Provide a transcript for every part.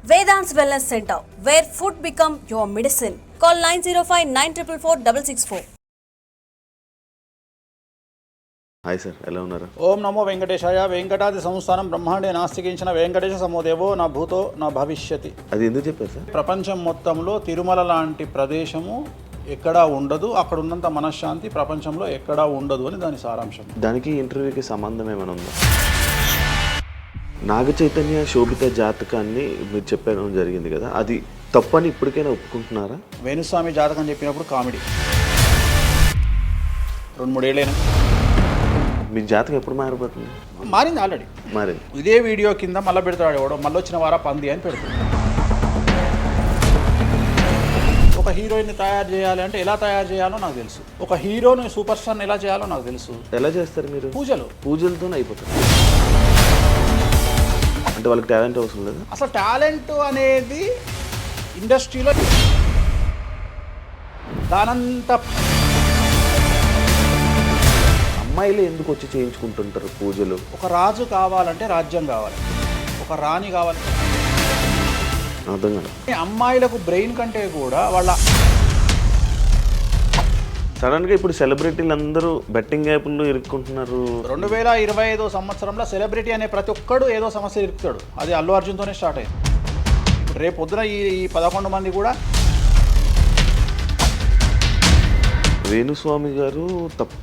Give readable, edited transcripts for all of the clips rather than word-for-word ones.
Vedant's Wellness Center, where food become your medicine. Call 905-944-664. Hi sir, ఎలా ఉన్నారు? ఓం నమో వెంకటేశాయ. వెంకటాది సంస్థానం బ్రహ్మాండే నాస్తికించిన వెంకటేశ సమోదేవో నా భూతో నా భవిష్యతి. అది ఎందుకు చెప్పారు సార్? ప్రపంచం మొత్తంలో తిరుమల లాంటి ప్రదేశము ఎక్కడా ఉండదు, అక్కడ ఉన్నంత మనశ్శాంతి ప్రపంచంలో ఎక్కడా ఉండదు అని దాని సారాంశం. దానికి ఇంటర్వ్యూకి సంబంధం ఏమైనా ఉందా? నాగ చైతన్య శోభిత జాతకాన్ని మీరు చెప్పడం జరిగింది కదా, అది తప్పని ఇప్పటికైనా ఒప్పుకుంటున్నారా? వేణుస్వామి జాతకం చెప్పినప్పుడు కామెడీ 2-3 ఏళ్ళైనా మీ జాతకం ఎప్పుడు మారిపోతుంది? మారింది ఆల్రెడీ. మారింది. ఇదే వీడియో కింద మళ్ళీ పెడతాడు ఎవడో, మళ్ళీ వచ్చిన వారా పంది అని పెడతాడు. ఒక హీరోయిన్ని తయారు చేయాలి అంటే ఎలా తయారు చేయాలో నాకు తెలుసు, ఒక హీరోని సూపర్ స్టార్ని ఎలా చేయాలో నాకు తెలుసు. ఎలా చేస్తారు మీరు? పూజలతోనే అయిపోతుంది. అంటే వాళ్ళకి టాలెంట్ అవసరం లేదు. అసలు టాలెంట్ అనేది ఇండస్ట్రీలో దానంత అమ్మాయిలు ఎందుకు వచ్చి చేయించుకుంటుంటారు పూజలు? ఒక రాజు కావాలంటే రాజ్యం కావాలి, ఒక రాణి కావాలంటే అర్థం కాదు. అమ్మాయిలకు బ్రెయిన్ కంటే కూడా వాళ్ళ సడన్గా ఇప్పుడు సెలబ్రిటీలు అందరూ బెట్టింగ్ యాప్లు ఇరుక్కుంటున్నారు. 2025 సంవత్సరంలో సెలబ్రిటీ అనే ప్రతి ఒక్కడు ఏదో సమస్య ఇరుకుతాడు. అది అల్లు అర్జున్తోనే స్టార్ట్ అయింది. ఇప్పుడు రేపు పొద్దున ఈ 11 మంది కూడా వేణుస్వామి గారు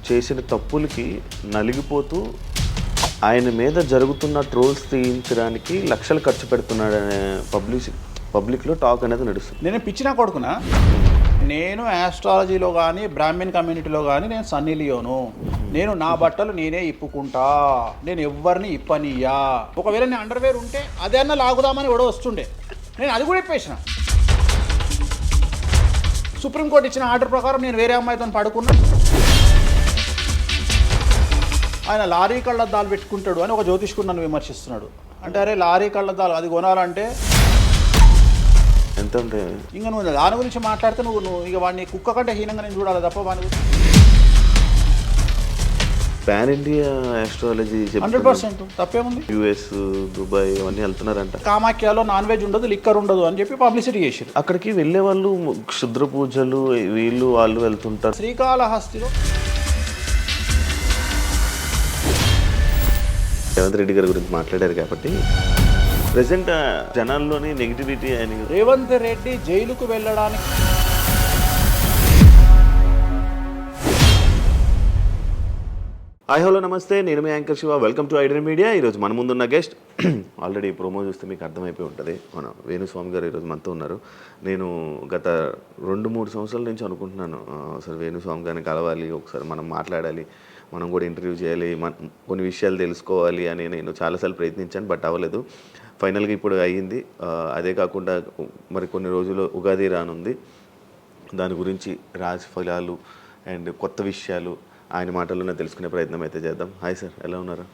చేసిన తప్పులకి నలిగిపోతూ ఆయన మీద జరుగుతున్న ట్రోల్స్ తీయించడానికి లక్షలు ఖర్చు పెడుతున్నాడనే పబ్లిక్లో టాక్ అనేది నడుస్తుంది. నేను పిచ్చినా కొడుకునా, నేను ఆస్ట్రాలజీలో కానీ బ్రాహ్మణ్ కమ్యూనిటీలో కానీ నేను సన్నీ లియోను. నేను నా బట్టలు నేనే ఇప్పుకుంటా, నేను ఎవరిని ఇప్పనియా. ఒకవేళ నేను అండర్వేర్ ఉంటే అదే అన్న లాగుదామని ఎవడో వస్తుండే, నేను అది కూడా ఇప్పేసిన. సుప్రీంకోర్టు ఇచ్చిన ఆర్డర్ ప్రకారం నేను వేరే అమ్మాయితో పడుకున్నా. ఆయన లారీ కళ్ళద్దాలు పెట్టుకుంటాడు అని ఒక జ్యోతిష్కుడు నన్ను విమర్శిస్తున్నాడు. అంటే అరే లారీ కళ్ళద్దాలు అది కొనాలంటే ఎంత ఉంటాయి? ఇంకా నువ్వు దాని గురించి మాట్లాడితే నువ్వు ఇక వాడిని కుక్క కంటే హీనంగా నేను చూడాలి తప్ప వాడిని. పాన్ ఇండియా ఆస్ట్రాలజీ 100% తప్పేముంది. యుఎస్, దుబాయ్ అవన్నీ వెళ్తున్నారంట. కామాఖ్యలో నాన్ వెజ్ ఉండదు, లిక్కర్ ఉండదు అని చెప్పి పబ్లిసిటీ చేశారు. అక్కడికి వెళ్ళే వాళ్ళు క్షుద్ర పూజలు వీళ్ళు వాళ్ళు వెళ్తుంటారు. శ్రీకాళహస్తిలో రేవంత్ రెడ్డి గారి గురించి మాట్లాడారు కాబట్టి ప్రెసెంట్ జనాల్లోని నెగిటివిటీ అని. రేవంత్ రెడ్డి జైలుకు వెళ్ళడానికి హలో నమస్తే, నేను మీ anchor Shiva. Welcome to Aiden media. ఈరోజు మన ముందున్న గెస్ట్ ఆల్రెడీ ప్రోమో చూస్తే మీకు అర్థమైపోయి ఉంటుంది, మన వేణుస్వామి గారు ఈరోజు మనతో ఉన్నారు. నేను గత 2-3 సంవత్సరాల నుంచి అనుకుంటున్నాను అసలు వేణుస్వామి గారిని కలవాలి, ఒకసారి మనం మాట్లాడాలి, మనం కూడా ఇంటర్వ్యూ చేయాలి, కొన్ని విషయాలు తెలుసుకోవాలి అని నేను చాలాసార్లు ప్రయత్నించాను, బట్ అవ్వలేదు. ఫైనల్గా ఇప్పుడు అయ్యింది. అదే కాకుండా మరి కొన్ని రోజులు ఉగాది రానుంది, దాని గురించి రాశి ఫలాలు అండ్ కొత్త విషయాలు ఆయన మాటల్లోనే తెలుసుకునే ప్రయత్నం అయితే చేద్దాం. హాయ్ సార్, ఎలా ఉన్నారు?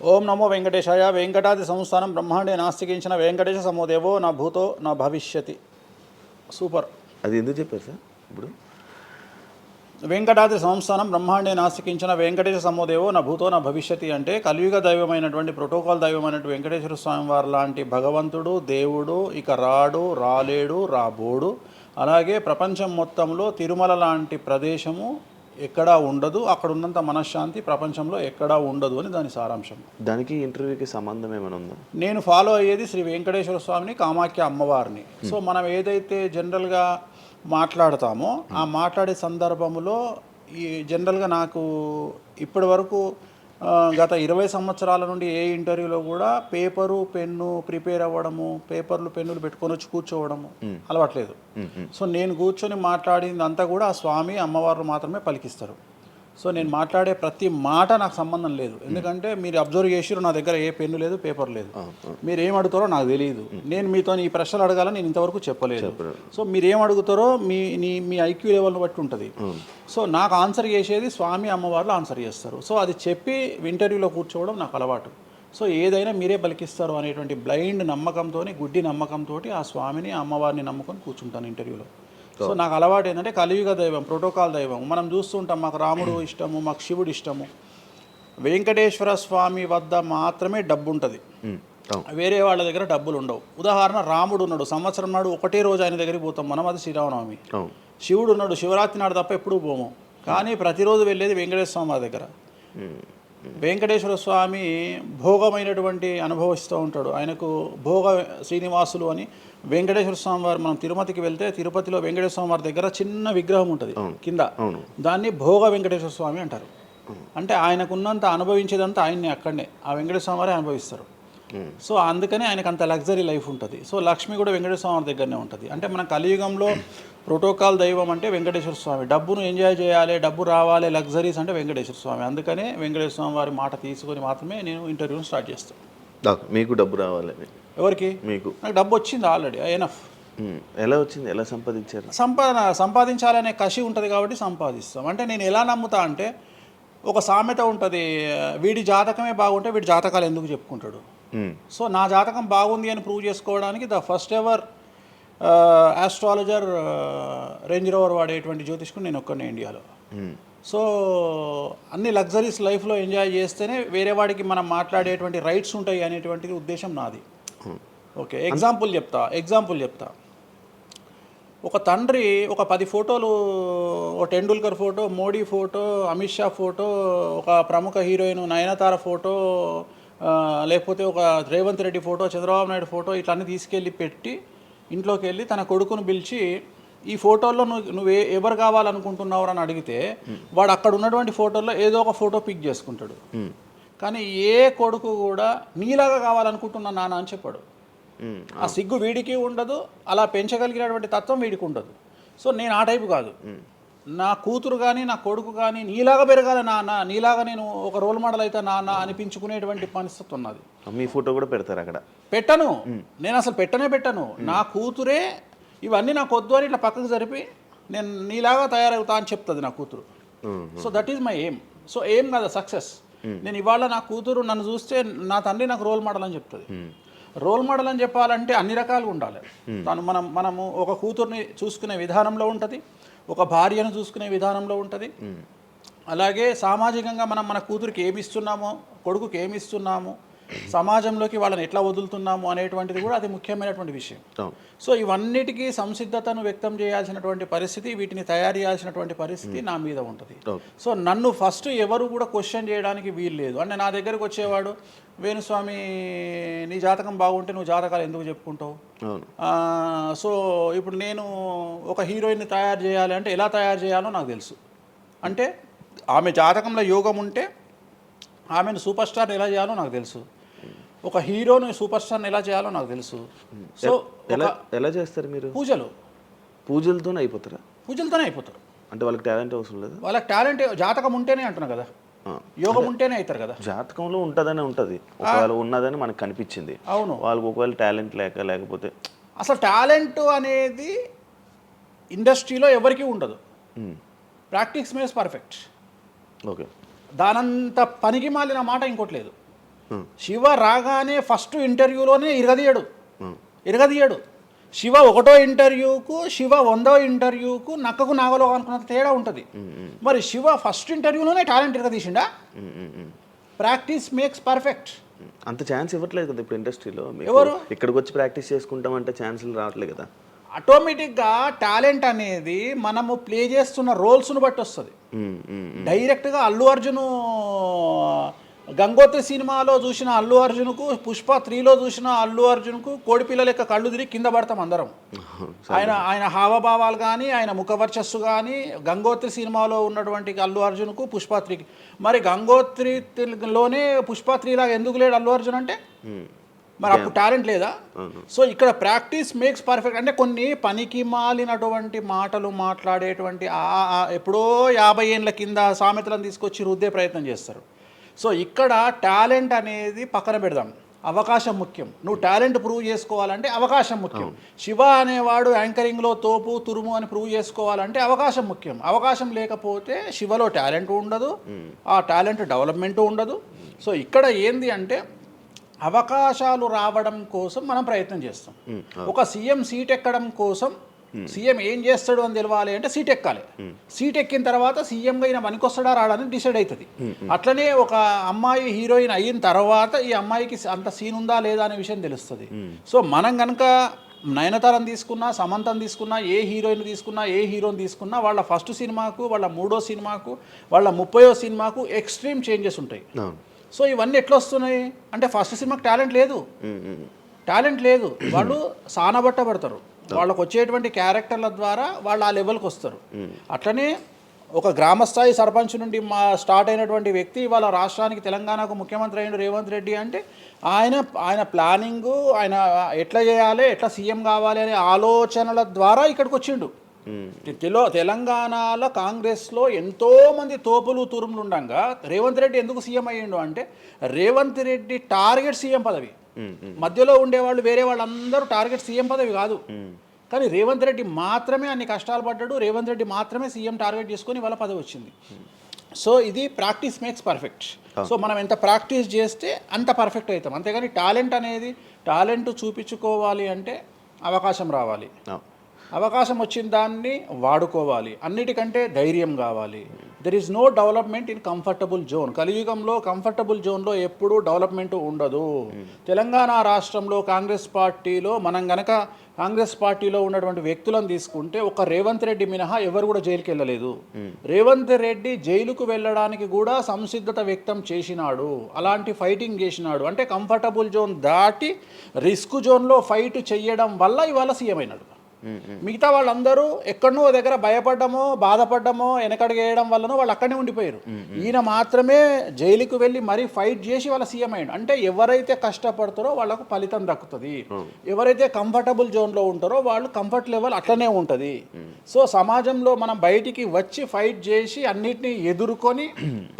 ఓం నమో వెంకటేశాయ. వెంకటాది సంస్థానం బ్రహ్మాండే నాస్తికించిన వెంకటేశ సమోదేవో నా భూతో నా భవిష్యతి. సూపర్. అది ఎందుకు చెప్పారు సార్? ఇప్పుడు వెంకటాద్రి సంస్థానం బ్రహ్మాండే నాస్తికించిన వెంకటేశ సమోదేవో నా భూతో నా భవిష్యతి అంటే కలియుగ దైవమైనటువంటి ప్రోటోకాల్ దైవమైనటువంటి వెంకటేశ్వర స్వామి వారు లాంటి భగవంతుడు, దేవుడు ఇక రాడు, రాలేడు, రాబోడు. అలాగే ప్రపంచం మొత్తంలో తిరుమల లాంటి ప్రదేశము ఎక్కడా ఉండదు, అక్కడ ఉన్నంత మనశ్శాంతి ప్రపంచంలో ఎక్కడా ఉండదు అని దాని సారాంశం. దానికి ఇంటర్వ్యూకి సంబంధం ఏమైనా ఉందా? నేను ఫాలో అయ్యేది శ్రీ వెంకటేశ్వర స్వామిని, కామాఖ్య అమ్మవారిని. సో మనం ఏదైతే జనరల్గా మాట్లాడతామో ఆ మాట్లాడే సందర్భంలో ఈ జనరల్గా నాకు ఇప్పటి వరకు గత 20 సంవత్సరాల నుండి ఏ ఇంటర్వ్యూలో కూడా పేపరు పెన్ను ప్రిపేర్ అవ్వడము, పేపర్లు పెన్నులు పెట్టుకొని వచ్చి కూర్చోవడము అలవాట్లేదు. సో నేను కూర్చొని మాట్లాడింది అంతా కూడా ఆ స్వామి అమ్మవారు మాత్రమే పలికిస్తారు. సో నేను మాట్లాడే ప్రతి మాట నాకు సంబంధం లేదు, ఎందుకంటే మీరు అబ్జర్వ్ చేసిరు నా దగ్గర ఏ పెన్ను లేదు, పేపర్ లేదు. మీరు ఏం అడుగుతారో నాకు తెలియదు, నేను మీతో ఈ ప్రశ్నలు అడగాలని నేను ఇంతవరకు చెప్పలేదు. సో మీరు ఏం అడుగుతారో మీ ఐక్యూ లెవెల్ని బట్టి ఉంటుంది. సో నాకు ఆన్సర్ చేసేది స్వామి అమ్మవార్లు ఆన్సర్ చేస్తారు. సో అది చెప్పి ఇంటర్వ్యూలో కూర్చోవడం నాకు అలవాటు. సో ఏదైనా మీరే పలికిస్తారు అనేటువంటి బ్లైండ్ నమ్మకంతో, గుడ్డి నమ్మకంతో ఆ స్వామిని అమ్మవారిని నమ్ముకొని కూర్చుంటాను ఇంటర్వ్యూలో. సో నాకు అలవాటు ఏంటంటే కలియుగ దైవం, ప్రోటోకాల్ దైవం మనం చూస్తుంటాం. మాకు రాముడు ఇష్టము, మాకు శివుడు ఇష్టము. వెంకటేశ్వర స్వామి వద్ద మాత్రమే డబ్బు ఉంటుంది, వేరే వాళ్ళ దగ్గర డబ్బులు ఉండవు. ఉదాహరణ రాముడు ఉన్నాడు, సంవత్సరం నాడు ఒకటే రోజు ఆయన దగ్గరికి పోతాం మనం, అది శ్రీరామనవమి. శివుడు ఉన్నాడు, శివరాత్రి నాడు తప్ప ఎప్పుడూ పోము, కానీ ప్రతిరోజు వెళ్ళేది వెంకటేశ్వర స్వామి వారి దగ్గర. వెంకటేశ్వర స్వామి భోగమైనటువంటి అనుభవిస్తూ ఉంటాడు. ఆయనకు భోగ శ్రీనివాసులు అని వెంకటేశ్వర స్వామి వారు, మనం తిరుపతికి వెళ్తే తిరుపతిలో వెంకటేశ్వర స్వామి వారి దగ్గర చిన్న విగ్రహం ఉంటుంది కింద, దాన్ని భోగ వెంకటేశ్వర స్వామి అంటారు. అంటే ఆయనకున్నంత అనుభవించేదంతా ఆయన్ని అక్కడనే ఆ వెంకటేశ్వర స్వామి వారే అనుభవిస్తారు. సో అందుకని ఆయనకు అంత లగ్జరీ లైఫ్ ఉంటుంది. సో లక్ష్మి కూడా వెంకటేశ్వర స్వామి వారి దగ్గరనే ఉంటుంది. అంటే మన కలియుగంలో ప్రోటోకాల్ దైవం అంటే వెంకటేశ్వర స్వామి. డబ్బును ఎంజాయ్ చేయాలి, డబ్బు రావాలి, లగ్జరీస్ అంటే వెంకటేశ్వర స్వామి. అందుకనే వెంకటేశ్వర స్వామి వారి మాట తీసుకొని మాత్రమే నేను ఇంటర్వ్యూని స్టార్ట్ చేస్తాను. మీకు డబ్బు రావాలి? ఎవరికి? మీకు. నాకు డబ్బు వచ్చింది ఆల్రెడీ, ఎనఫ్. ఎలా వచ్చింది? ఎలా సంపాదించారు? సంపాదించాలనే కసి ఉంటుంది కాబట్టి సంపాదిస్తాం. అంటే నేను ఎలా నమ్ముతా అంటే, ఒక సామెత ఉంటుంది, వీడి జాతకమే బాగుంటే వీడి జాతకాలు ఎందుకు చెప్పుకుంటాడు. సో నా జాతకం బాగుంది అని ప్రూవ్ చేసుకోవడానికి the first ever astrologer range rover వాడేటువంటి జ్యోతిష్కుడు నేను ఒక్కనే ఇండియాలో. సో అన్ని లగ్జరీస్ లైఫ్లో ఎంజాయ్ చేస్తేనే వేరే వాడికి మనం మాట్లాడేటువంటి రైట్స్ ఉంటాయి అనేటువంటిది ఉద్దేశం నాది. ఓకే, ఎగ్జాంపుల్ చెప్తా. ఒక తండ్రి ఒక 10 ఫోటోలు, ఒక Tendulkar photo, Modi photo, Amit Shah photo, ఒక ప్రముఖ హీరోయిన్ నయనతార ఫోటో, లేకపోతే ఒక రేవంత్ రెడ్డి ఫోటో, చంద్రబాబు నాయుడు ఫోటో, ఇట్లన్నీ తీసుకెళ్ళి పెట్టి ఇంట్లోకి వెళ్ళి తన కొడుకును పిలిచి, ఈ ఫోటోల్లో నువ్వు ఎవరు కావాలనుకుంటున్నావు అని అడిగితే వాడు అక్కడ ఉన్నటువంటి ఫోటోల్లో ఏదో ఒక ఫోటో పిక్ చేసుకుంటాడు. కానీ ఏ కొడుకు కూడా నీలాగా కావాలనుకుంటున్నా నాన్న అని చెప్పాడు. ఆ సిగ్గు వీడికి ఉండదు, అలా పెంచగలిగినటువంటి తత్వం వీడికి ఉండదు. సో నేను ఆ టైపు కాదు. నా కూతురు కానీ నా కొడుకు కానీ నీలాగా పెరగాలి నాన్న, నీలాగా నేను ఒక రోల్ మోడల్ అయితే నాన్న అనిపించుకునేటువంటి పరిస్థితి ఉన్నది. మీ ఫోటో కూడా పెడతారు అక్కడ? పెట్టను, నేను అసలు పెట్టను. నా కూతురే ఇవన్నీ నాకు వద్దు అని ఇట్లా పక్కకు జరిపి నేను నీలాగా తయారవుతా అని చెప్తుంది నా కూతురు. So that is my aim. So aim కదా సక్సెస్. నేను ఇవాళ నా కూతురు నన్ను చూస్తే నా తండ్రి నాకు రోల్ మోడల్ అని చెప్తుంది. రోల్ మోడల్ అని చెప్పాలంటే అన్ని రకాలుగా ఉండాలి. మనము ఒక కూతుర్ని చూసుకునే విధానంలో ఉంటుంది, ఒక భార్యను చూసుకునే విధానంలో ఉంటుంది. అలాగే సామాజికంగా మనం మన కూతురికి ఏమి ఇస్తున్నామో, కొడుకుకి ఏమి ఇస్తున్నాము, సమాజంలోకి వాళ్ళని ఎట్లా వదులుతున్నాము అనేటువంటిది కూడా అది ముఖ్యమైనటువంటి విషయం. సో ఇవన్నిటికీ సంసిద్ధతను వ్యక్తం చేయాల్సినటువంటి పరిస్థితి, వీటిని తయారు చేయాల్సినటువంటి పరిస్థితి నా మీద ఉంటుంది. సో నన్ను ఫస్ట్ ఎవరు కూడా క్వశ్చన్ చేయడానికి వీలు లేదు. అంటే నా దగ్గరకు వచ్చేవాడు, వేణుస్వామి నీ జాతకం బాగుంటే నువ్వు జాతకాలు ఎందుకు చెప్పుకుంటావు. సో ఇప్పుడు నేను ఒక హీరోయిన్ని తయారు చేయాలి అంటే ఎలా తయారు చేయాలో నాకు తెలుసు. అంటే ఆమె జాతకంలో యోగం ఉంటే ఆమెను సూపర్ స్టార్ని ఎలా చేయాలో నాకు తెలుసు, ఒక హీరోని సూపర్ స్టార్ని ఎలా చేయాలో నాకు తెలుసు. సో ఎలా చేస్తారు మీరు? పూజలతోనే అయిపోతారా? పూజలతోనే అయిపోతారు. అంటే వాళ్ళకి టాలెంట్ అవసరం లేదు? వాళ్ళకి టాలెంట్ జాతకం ఉంటేనే అంటున్నా కదా, యోగం ఉంటేనే అవుతారు కదా. జాతకంలో ఉంటుందని ఉంటుంది, ఒకవేళ ఉన్నదని మనకు కనిపించింది. అవును, వాళ్ళకి ఒకవేళ టాలెంట్ లేకపోతే అసలు టాలెంట్ అనేది ఇండస్ట్రీలో ఎవరికీ ఉండదు. Practice makes perfect. ఓకే, దానంత పనికి మాలిన మాట ఇంకోటి లేదు. శివ రాగానే ఫస్ట్ ఇంటర్వ్యూలోనే ఇరగదీయడు. శివ 1వ ఇంటర్వ్యూకు, శివ 100వ ఇంటర్వ్యూకు నక్కకు నాగలో అనుకున్నంత తేడా ఉంటుంది. మరి శివ ఫస్ట్ ఇంటర్వ్యూలోనే టాలెంట్ ఇరగదీసిండా? Practice makes perfect. అంత ఛాన్స్ ఇవ్వట్లేదు కదా ఇప్పుడు ఇండస్ట్రీలో. ఎవరు ఇక్కడికి వచ్చి ప్రాక్టీస్ చేసుకుంటామంటే ఛాన్సులు రావట్లేదు కదా. ఆటోమేటిక్గా టాలెంట్ అనేది మనము ప్లే చేస్తున్న రోల్స్ను బట్టి వస్తుంది. డైరెక్ట్గా అల్లు అర్జున్ గంగోత్రి సినిమాలో చూసిన అల్లు అర్జున్కు, పుష్ప 3లో చూసిన అల్లు అర్జున్కు కోడిపిల్ల లెక్క కళ్ళు తిరిగి కింద పడతాం అందరం. ఆయన హావభావాలు కానీ, ఆయన ముఖవర్చస్సు కానీ, గంగోత్రి సినిమాలో ఉన్నటువంటి అల్లు అర్జున్కు, పుష్ప 3కి. మరి గంగోత్రిలోనే పుష్ప 3 లాగా ఎందుకు లేడు అల్లు అర్జున్ అంటే? మరి అప్పుడు టాలెంట్ లేదా? సో ఇక్కడ ప్రాక్టీస్ మేక్స్ పర్ఫెక్ట్. అంటే కొన్ని పనికి మాలినటువంటి మాటలు మాట్లాడేటువంటి ఎప్పుడో 50 ఏళ్ళ కింద సామెతలను తీసుకొచ్చి రుద్దే ప్రయత్నం చేస్తారు. సో ఇక్కడ టాలెంట్ అనేది పక్కన పెడదాం, అవకాశం ముఖ్యం. నువ్వు టాలెంట్ ప్రూవ్ చేసుకోవాలంటే అవకాశం ముఖ్యం. శివ అనేవాడు యాంకరింగ్లో తోపు తురుము అని ప్రూవ్ చేసుకోవాలంటే అవకాశం ముఖ్యం. అవకాశం లేకపోతే శివలో టాలెంట్ ఉండదు, ఆ టాలెంట్ డెవలప్మెంట్ ఉండదు. సో ఇక్కడ ఏంది అంటే అవకాశాలు రావడం కోసం మనం ప్రయత్నం చేస్తాం. ఒక సీఎం సీట్ ఎక్కడం కోసం సీఎం ఏం చేస్తాడు అని తెలవాలి అంటే సీట్ ఎక్కాలి. సీట్ ఎక్కిన తర్వాత సీఎంగా ఈయన పనికొస్తాడా రాడని డిసైడ్ అవుతుంది. అట్లనే ఒక అమ్మాయి హీరోయిన్ అయిన తర్వాత ఈ అమ్మాయికి అంత సీన్ ఉందా లేదా అనే విషయం తెలుస్తుంది. సో మనం కనుక నయనతారని తీసుకున్నా, సమంతని తీసుకున్నా, ఏ హీరోయిన్ తీసుకున్నా, ఏ హీరోని తీసుకున్నా, వాళ్ళ ఫస్ట్ సినిమాకు, వాళ్ళ 3వ సినిమాకు, వాళ్ళ 30వ సినిమాకు ఎక్స్ట్రీమ్ చేంజెస్ ఉంటాయి. సో ఇవన్నీ ఎట్లా వస్తున్నాయి అంటే ఫస్ట్ సినిమాకి టాలెంట్ లేదు, వాళ్ళు సానబట్టబడతారు. వాళ్ళకు వచ్చేటువంటి క్యారెక్టర్ల ద్వారా వాళ్ళు ఆ లెవెల్కి వస్తారు. అట్లనే ఒక గ్రామస్థాయి సర్పంచ్ నుండి స్టార్ట్ అయినటువంటి వ్యక్తి వాళ్ళ రాష్ట్రానికి తెలంగాణకు ముఖ్యమంత్రి అయిన రేవంత్ రెడ్డి అంటే ఆయన ప్లానింగు, ఆయన ఎట్లా చేయాలి, ఎట్లా సీఎం కావాలి అనే ఆలోచనల ద్వారా ఇక్కడికి వచ్చిండు. తెలంగాణలో కాంగ్రెస్లో ఎంతోమంది తోపులు తురుములు ఉండగా రేవంత్ రెడ్డి ఎందుకు సీఎం అయ్యిండు అంటే రేవంత్ రెడ్డి టార్గెట్ సీఎం పదవి. మధ్యలో ఉండేవాళ్ళు వేరే వాళ్ళందరూ టార్గెట్ సీఎం పదవి కాదు. కానీ రేవంత్ రెడ్డి మాత్రమే అన్ని కష్టాలు పడ్డాడు. రేవంత్ రెడ్డి మాత్రమే సీఎం టార్గెట్ చేసుకొని వాళ్ళ పదవి వచ్చింది. సో ఇది ప్రాక్టీస్ మేక్స్ పర్ఫెక్ట్. సో మనం ఎంత ప్రాక్టీస్ చేస్తే అంత పర్ఫెక్ట్ అవుతాం. అంతేగాని టాలెంట్ చూపించుకోవాలి అంటే అవకాశం రావాలి. అవకాశం వచ్చిన దాన్ని వాడుకోవాలి. అన్నిటికంటే ధైర్యం కావాలి. There is no development in comfortable zone. కలియుగంలో కంఫర్టబుల్ జోన్లో ఎప్పుడూ డెవలప్మెంట్ ఉండదు. తెలంగాణ రాష్ట్రంలో కాంగ్రెస్ పార్టీలో మనం గనక కాంగ్రెస్ పార్టీలో ఉన్నటువంటి వ్యక్తులను తీసుకుంటే ఒక రేవంత్ రెడ్డి మినహా ఎవరు కూడా జైలుకి వెళ్ళలేదు. రేవంత్ రెడ్డి జైలుకు వెళ్ళడానికి కూడా సంసిద్ధత వ్యక్తం చేసినాడు. అలాంటి ఫైటింగ్ చేసినాడు. అంటే కంఫర్టబుల్ జోన్ దాటి రిస్క్ జోన్లో ఫైట్ చేయడం వల్ల ఇవాళ సీఎం అయినాడు. మిగతా వాళ్ళందరూ ఎక్కడనో దగ్గర భయపడ్డమో, బాధపడ్డమో, వెనకడిగేయడం వల్లనో వాళ్ళు అక్కడనే ఉండిపోయారు. ఈయన మాత్రమే జైలుకు వెళ్ళి మరీ ఫైట్ చేసి వాళ్ళ సీఎం అయ్యాడు. అంటే ఎవరైతే కష్టపడతారో వాళ్ళకు ఫలితం దక్కుతుంది. ఎవరైతే కంఫర్టబుల్ జోన్లో ఉంటారో వాళ్ళు కంఫర్ట్ లెవెల్ అట్లనే ఉంటుంది. సో సమాజంలో మనం బయటికి వచ్చి ఫైట్ చేసి అన్నిటినీ ఎదుర్కొని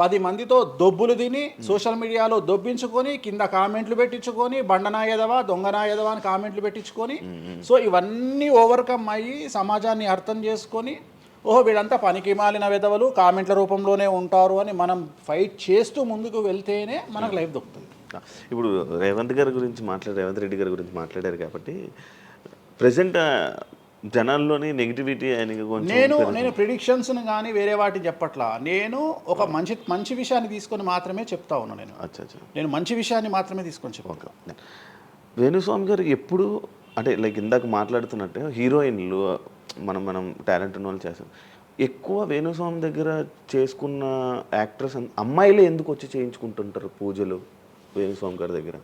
10 మందితో దొబ్బులు తిని సోషల్ మీడియాలో దొబ్బించుకొని కింద కామెంట్లు పెట్టించుకొని బండనాయదవా, దొంగనాయదవా అని కామెంట్లు పెట్టించుకొని సో ఇవన్నీ ఓవర్కమ్ అయ్యి సమాజాన్ని అర్థం చేసుకొని వీళ్ళంతా పనికి మాలిన వెధవలు కామెంట్ల రూపంలోనే ఉంటారు అని మనం ఫైట్ చేస్తూ ముందుకు వెళ్తేనే మనకు లైఫ్ దొరుకుతుంది. ఇప్పుడు రేవంత్ రెడ్డి గారి గురించి మాట్లాడారు కాబట్టి ప్రజెంట్ జనాల్లోని నెగిటివిటీ నేను ప్రిడిక్షన్స్ని కానీ వేరే వాటిని చెప్పట్లా. నేను ఒక మంచి విషయాన్ని తీసుకొని మాత్రమే చెప్తా ఉన్నా. నేను మంచి విషయాన్ని మాత్రమే తీసుకొని చెప్పాను. వేణుస్వామి గారు ఎప్పుడు అంటే లైక్ ఇందాక మాట్లాడుతున్నట్టే హీరోయిన్లు మనం టాలెంట్ ఉన్న వాళ్ళు చేస్తాం. ఎక్కువ వేణుస్వామి దగ్గర చేసుకున్న యాక్టర్స్ అమ్మాయిలే ఎందుకు వచ్చి చేయించుకుంటుంటారు పూజలు వేణుస్వామి గారి దగ్గర?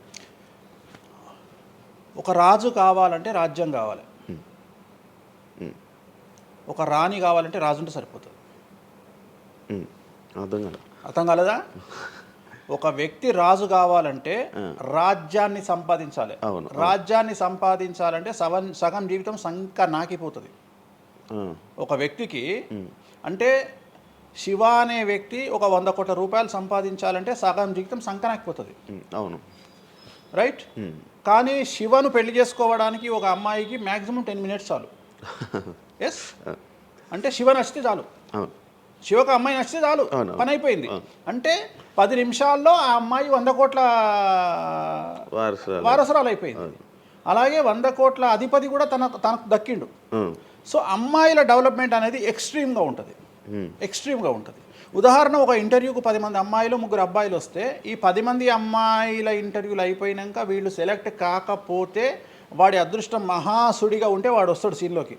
ఒక రాజు కావాలంటే రాజ్యం కావాలి, ఒక రాణి కావాలంటే రాజు ఉంటే సరిపోతుంది. అర్థం కాలేదా? ఒక వ్యక్తి రాజు కావాలంటే రాజ్యాన్ని సంపాదించాలి. రాజ్యాన్ని సంపాదించాలంటే సగం జీవితం సంక నాకిపోతుంది ఒక వ్యక్తికి. అంటే శివ అనే వ్యక్తి ఒక 100 కోట్ల రూపాయలు సంపాదించాలంటే సగం జీవితం సంక నాకిపోతుంది. అవును, రైట్. కానీ శివను పెళ్లి చేసుకోవడానికి ఒక అమ్మాయికి మ్యాక్సిమం 10 మినిట్స్ చాలు. ఎస్, అంటే శివ నచ్చితే చాలు, శివకు అమ్మాయి నచ్చితే చాలు, పని అయిపోయింది. అంటే 10 నిమిషాల్లో ఆ అమ్మాయి 100 కోట్ల వారసురాలు అయిపోయింది. అలాగే 100 కోట్ల అధిపతి కూడా తనకు దక్కిండు. సో అమ్మాయిల డెవలప్మెంట్ అనేది ఎక్స్ట్రీమ్గా ఉంటుంది. ఉదాహరణ, ఒక ఇంటర్వ్యూకు 10 మంది అమ్మాయిలు 3 అబ్బాయిలు వస్తే ఈ 10 మంది అమ్మాయిల ఇంటర్వ్యూలు అయిపోయినాక వీళ్ళు సెలెక్ట్ కాకపోతే వాడి అదృష్టం మహాసుడిగా ఉంటే వాడు వస్తాడు సీన్లోకి.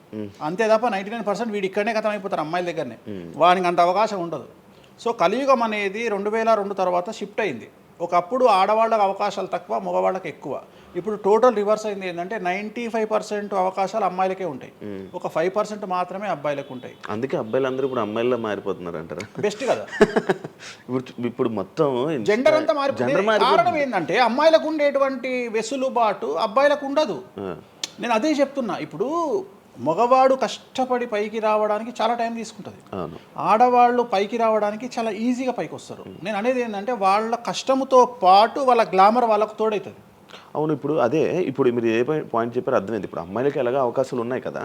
అంతే తప్ప 99% వీడు ఇక్కడనే కథం అయిపోతారు అమ్మాయిల దగ్గరనే. వాడికి అంత అవకాశం ఉండదు. సో కలియుగం అనేది 2002 తర్వాత షిఫ్ట్ అయింది. ఒకప్పుడు ఆడవాళ్ళకి అవకాశాలు తక్కువ, మగవాళ్ళకి ఎక్కువ. ఇప్పుడు టోటల్ రివర్స్ అయింది. ఏంటంటే 95% అవకాశాలు అమ్మాయిలకే ఉంటాయి, ఒక 5% మాత్రమే అబ్బాయిలకు ఉంటాయి. అందుకే అబ్బాయిలందరూ ఇప్పుడు అమ్మాయిల్లో మారిపోతున్నారు అంటారా? బెస్ట్ కదా. ఇప్పుడు మొత్తం జెండర్ అంతా మారిపోయింది. కారణం ఏంటంటే అమ్మాయిలకు ఉండేటువంటి వెసులుబాటు అబ్బాయిలకు ఉండదు. నేను అదే చెప్తున్నా. ఇప్పుడు మగవాడు కష్టపడి పైకి రావడానికి చాలా టైం తీసుకుంటుంది, ఆడవాళ్ళు పైకి రావడానికి చాలా ఈజీగా పైకి వస్తారు. నేను అనేది ఏంటంటే వాళ్ళ కష్టంతో పాటు వాళ్ళ గ్లామర్ వాళ్ళకు తోడవుతుంది. అవును, ఇప్పుడు మీరు ఏ పాయింట్ చెప్పారో అర్థమైంది. ఇప్పుడు అమ్మాయిలకి ఎలాగో అవకాశాలు ఉన్నాయి కదా,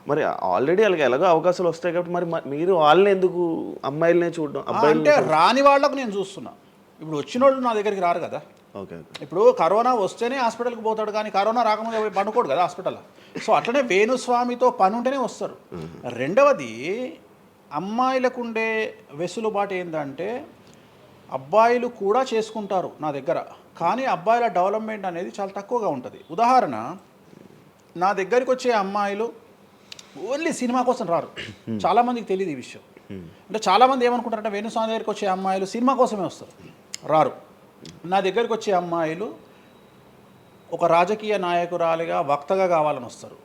మరి ఆల్రెడీ వాళ్ళకి ఎలాగో అవకాశాలు వస్తాయి కాబట్టి మరి మీరు వాళ్ళని ఎందుకు అమ్మాయిలనే చూడడం? అంటే రాని వాళ్ళకు నేను చూస్తున్నా. ఇప్పుడు వచ్చిన వాళ్ళు నా దగ్గరికి రారు కదా. ఓకే. ఇప్పుడు కరోనా వస్తేనే హాస్పిటల్కి పోతాడు, కానీ కరోనా రాకముందే పోయి పండుకోడు కదా హాస్పిటల్. సో అట్లనే వేణుస్వామితో పని ఉంటేనే వస్తారు. రెండవది, అమ్మాయిలకు ఉండే వెసులుబాటు ఏంటంటే అబ్బాయిలు కూడా చేసుకుంటారు నా దగ్గర, కానీ అబ్బాయిల డెవలప్మెంట్ అనేది చాలా తక్కువగా ఉంటుంది. ఉదాహరణ, నా దగ్గరికి వచ్చే అమ్మాయిలు ఓన్లీ సినిమా కోసం రారు. చాలామందికి తెలియదు ఈ విషయం. అంటే చాలామంది ఏమనుకుంటారంటే వేణుస్వామి దగ్గరికి వచ్చే అమ్మాయిలు సినిమా కోసమే వస్తారు, రారు. నా దగ్గరికి వచ్చే అమ్మాయిలు ఒక రాజకీయ నాయకురాలిగా వక్తగా కావాలని వస్తారు.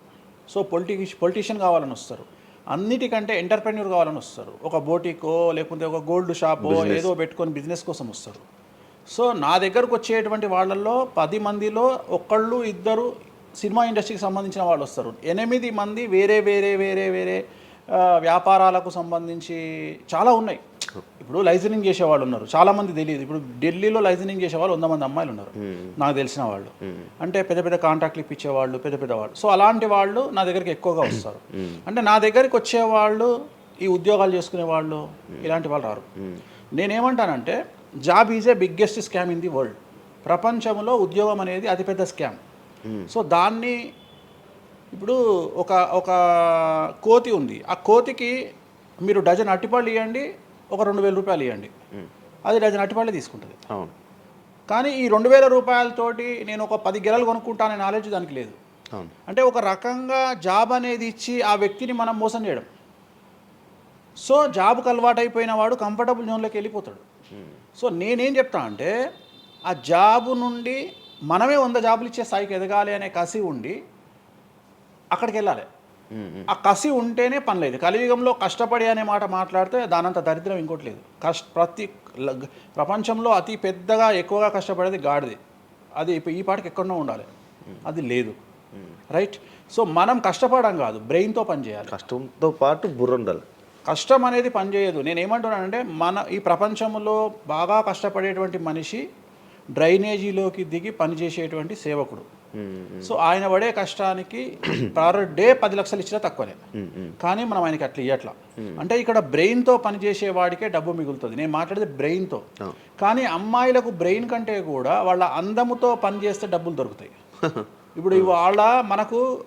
సో పొలిటీషియన్ కావాలని వస్తారు. అన్నిటికంటే ఎంటర్ప్రెన్యూర్ కావాలని వస్తారు. ఒక బోటికో లేకపోతే ఒక గోల్డ్ షాపో ఏదో పెట్టుకొని బిజినెస్ కోసం వస్తారు. సో నా దగ్గరకు వచ్చేటువంటి వాళ్ళల్లో 10 మందిలో ఒకళ్ళు ఇద్దరు సినిమా ఇండస్ట్రీకి సంబంధించిన వాళ్ళు వస్తారు. 8 మంది వేరే వేరే వేరే వేరే వ్యాపారాలకు సంబంధించి చాలా ఉన్నాయి. ఇప్పుడు లైసెన్సింగ్ చేసేవాళ్ళు ఉన్నారు, చాలామంది తెలియదు. ఇప్పుడు ఢిల్లీలో లైసెన్సింగ్ చేసేవాళ్ళు 100 మంది అమ్మాయిలు ఉన్నారు నాకు తెలిసిన వాళ్ళు. అంటే పెద్ద పెద్ద కాంట్రాక్ట్లు ఇప్పించేవాళ్ళు, పెద్ద పెద్ద వాళ్ళు. సో అలాంటి వాళ్ళు నా దగ్గరికి ఎక్కువగా వస్తారు. అంటే నా దగ్గరికి వచ్చేవాళ్ళు ఈ ఉద్యోగాలు చేసుకునే వాళ్ళు, ఇలాంటి వాళ్ళు రారు. నేనేమంటానంటే job is a biggest scam in the world. ప్రపంచంలో ఉద్యోగం అనేది అతిపెద్ద స్కామ్. సో దాన్ని ఇప్పుడు ఒక కోతి ఉంది, ఆ కోతికి మీరు డజన్ అట్టిపళ్ళు ఇవ్వండి, ఒక 2000 రూపాయలు ఇవ్వండి, అది డజన్ అట్టిపళ్ళే తీసుకుంటుంది. కానీ ఈ 2000 రూపాయలతోటి నేను ఒక 10 గెలలు కొనుక్కుంటాననే నాలెడ్జ్ దానికి లేదు. అంటే ఒక రకంగా జాబ్ అనేది ఇచ్చి ఆ వ్యక్తిని మనం మోసం చేయడం. సో జాబ్కి అలవాటు అయిపోయిన వాడు కంఫర్టబుల్ జోన్లోకి వెళ్ళిపోతాడు. సో నేనేం చెప్తా అంటే ఆ జాబు నుండి మనమే 100 జాబులు ఇచ్చే స్థాయికి ఎదగాలి అనే కసి ఉండి అక్కడికి వెళ్ళాలి. ఆ కసి ఉంటేనే పని లేదు. కలియుగంలో కష్టపడి అనే మాట మాట్లాడితే దానంత దరిద్రం ఇంకోటి లేదు. ప్రపంచంలో అతి పెద్దగా ఎక్కువగా కష్టపడేది గాడిది. అది ఈ పాటికి ఎక్కడో ఉండాలి, అది లేదు. రైట్. సో మనం కష్టపడడం కాదు, బ్రెయిన్తో పని చేయాలి. కష్టంతో పాటు బుర్ర ఉండాలి. కష్టం అనేది పనిచేయదు. నేనేమంటున్నానంటే ఈ ప్రపంచంలో బాగా కష్టపడేటువంటి మనిషి డ్రైనేజీలోకి దిగి పనిచేసేటువంటి సేవకుడు. సో ఆయన పడే కష్టానికి పర్ డే 10 లక్షలు ఇచ్చినా తక్కువనే, కానీ మనం ఆయనకి అట్లా ఇవ్వట్లా. అంటే ఇక్కడ బ్రెయిన్తో పనిచేసే వాడికే డబ్బు మిగులుతుంది. నేను మాట్లాడేది బ్రెయిన్తో. కానీ అమ్మాయిలకు బ్రెయిన్ కంటే కూడా వాళ్ళ అందముతో పనిచేస్తే డబ్బులు దొరుకుతాయి. ఇప్పుడు ఇవాళ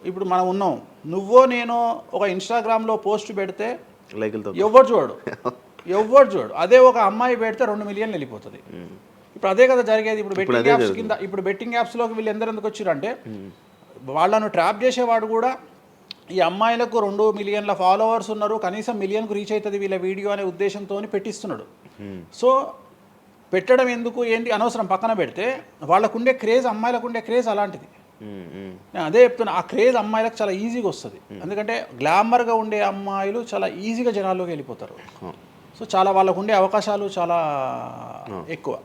ఇప్పుడు మనం ఉన్నాం, నువ్వో నేను ఒక ఇన్స్టాగ్రామ్లో పోస్ట్ పెడితే ఎవరు చూడు. అదే ఒక అమ్మాయి పెడితే 2 మిలియన్లు వెళ్ళిపోతుంది. ఇప్పుడు అదే కదా జరిగేది. ఇప్పుడు బెట్టింగ్ యాప్స్లోకి వీళ్ళు ఎందుకు వచ్చారంటే వాళ్ళను ట్రాప్ చేసేవాడు కూడా ఈ అమ్మాయిలకు 2 మిలియన్ల ఫాలోవర్స్ ఉన్నారు, కనీసం మిలియన్కు రీచ్ అవుతుంది వీళ్ళ వీడియో అనే ఉద్దేశంతో పెట్టిస్తున్నాడు. సో పెట్టడం ఎందుకు ఏంటి అనవసరం పక్కన పెడితే, వాళ్ళకుండే క్రేజ్, అమ్మాయిలకు క్రేజ్ అలాంటిది. అదే చెప్తున్నా, ఆ క్రేజ్ అమ్మాయిలకు చాలా ఈజీగా వస్తుంది. ఎందుకంటే గ్లామర్గా ఉండే అమ్మాయిలు చాలా ఈజీగా జనాల్లోకి వెళ్ళిపోతారు. సో చాలా వాళ్ళకు ఉండే అవకాశాలు చాలా ఎక్కువ.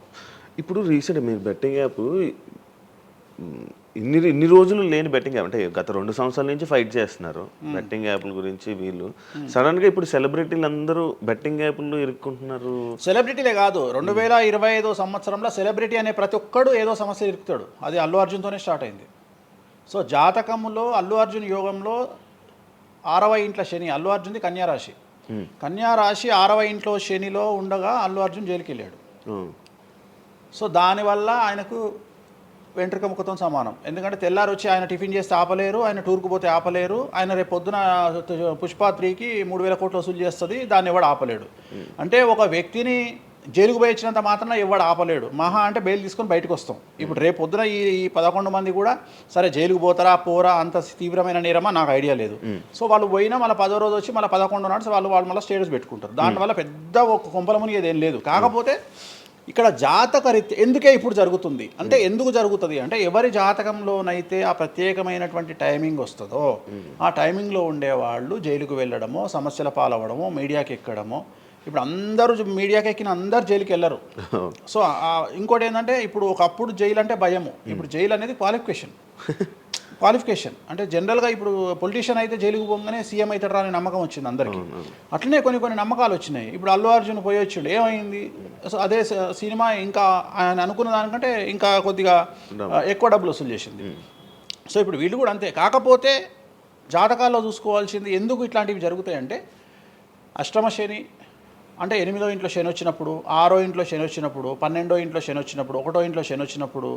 ఇప్పుడు రీసెంట్ మీరు బెట్టింగ్ యాప్ ఇన్ని రోజులు లేని బెట్టింగ్ యాప్, అంటే గత 2 సంవత్సరాల నుంచి ఫైట్ చేస్తున్నారు బెట్టింగ్ యాప్ల గురించి. వీళ్ళు సడన్గా ఇప్పుడు సెలబ్రిటీలు అందరూ బెట్టింగ్ యాప్లు ఇరుక్కుంటున్నారు. సెలబ్రిటీలే కాదు, 2025 సంవత్సరంలో సెలబ్రిటీ అనే ప్రతి ఒక్కడు ఏదో సమస్య ఇరుకుతాడు. అది అల్లు అర్జున్తోనే స్టార్ట్ అయింది. సో జాతకంలో అల్లు అర్జున్ యోగంలో 6వ ఇంట్లో శని, అల్లు అర్జున్ది కన్యారాశి. కన్యారాశి 6వ ఇంట్లో శనిలో ఉండగా అల్లు అర్జున్ జైలుకి వెళ్ళాడు. సో దానివల్ల ఆయనకు వెంట్రుక ముక్కతో సమానం. ఎందుకంటే తెల్లారు వచ్చి ఆయన టిఫిన్ చేస్తే ఆపలేరు, ఆయన టూర్కు పోతే ఆపలేరు, ఆయన రేపు పొద్దున పుష్ప 3కి 3000 కోట్లు వసూలు చేస్తుంది, దాన్ని ఎవడు ఆపలేడు. అంటే ఒక వ్యక్తిని జైలుకు పోయించినంత మాత్రం ఎవడు ఆపలేడు. మహా అంటే బెయిల్ తీసుకొని బయటకు వస్తాం. ఇప్పుడు రేపు పొద్దున ఈ 11 మంది కూడా సరే జైలుకు పోతారా పోరా, అంత తీవ్రమైన నేరమా నాకు ఐడియా లేదు. సో వాళ్ళు పోయినా మళ్ళీ 10వ రోజు వచ్చి మళ్ళీ 11వ నాడు వాళ్ళు మళ్ళీ స్టేటస్ పెట్టుకుంటారు. దానివల్ల పెద్ద ఒక కొంపల మునిగేది ఏం లేదు. కాకపోతే ఇక్కడ జాతక రీత్యా ఎందుకే ఇప్పుడు జరుగుతుంది అంటే, ఎందుకు జరుగుతుంది అంటే ఎవరి జాతకంలోనైతే ఆ ప్రత్యేకమైనటువంటి టైమింగ్ వస్తుందో ఆ టైమింగ్లో ఉండేవాళ్ళు జైలుకు వెళ్ళడమో, సమస్యల పాలవడమో, మీడియాకి ఎక్కడమో. ఇప్పుడు అందరూ మీడియాకి ఎక్కిన అందరు జైలుకి వెళ్ళరు. సో ఇంకోటి ఏంటంటే, ఇప్పుడు ఒకప్పుడు జైలు అంటే భయము, ఇప్పుడు జైలు అనేది క్వాలిఫికేషన్. అంటే జనరల్గా ఇప్పుడు పొలిటీషియన్ అయితే జైలుకు పోగానే సీఎం అవుతాడు అనే నమ్మకం వచ్చింది అందరికీ. అట్లనే కొన్ని నమ్మకాలు వచ్చినాయి. ఇప్పుడు అల్లు అర్జున్ పోయి వచ్చిండు, ఏమైంది? సో అదే సినిమా ఇంకా ఆయన అనుకున్న దానికంటే ఇంకా కొద్దిగా ఎక్కువ డబ్బులు వసూలు చేసింది. సో ఇప్పుడు వీళ్ళు కూడా అంతే. కాకపోతే జాతకాల్లో చూసుకోవాల్సింది ఎందుకు ఇట్లాంటివి జరుగుతాయంటే, అష్టమ శని అంటే 8వ ఇంట్లో శని వచ్చినప్పుడు, 6వ ఇంట్లో శని వచ్చినప్పుడు, 12వ ఇంట్లో శని వచ్చినప్పుడు, 1వ ఇంట్లో శని వచ్చినప్పుడు,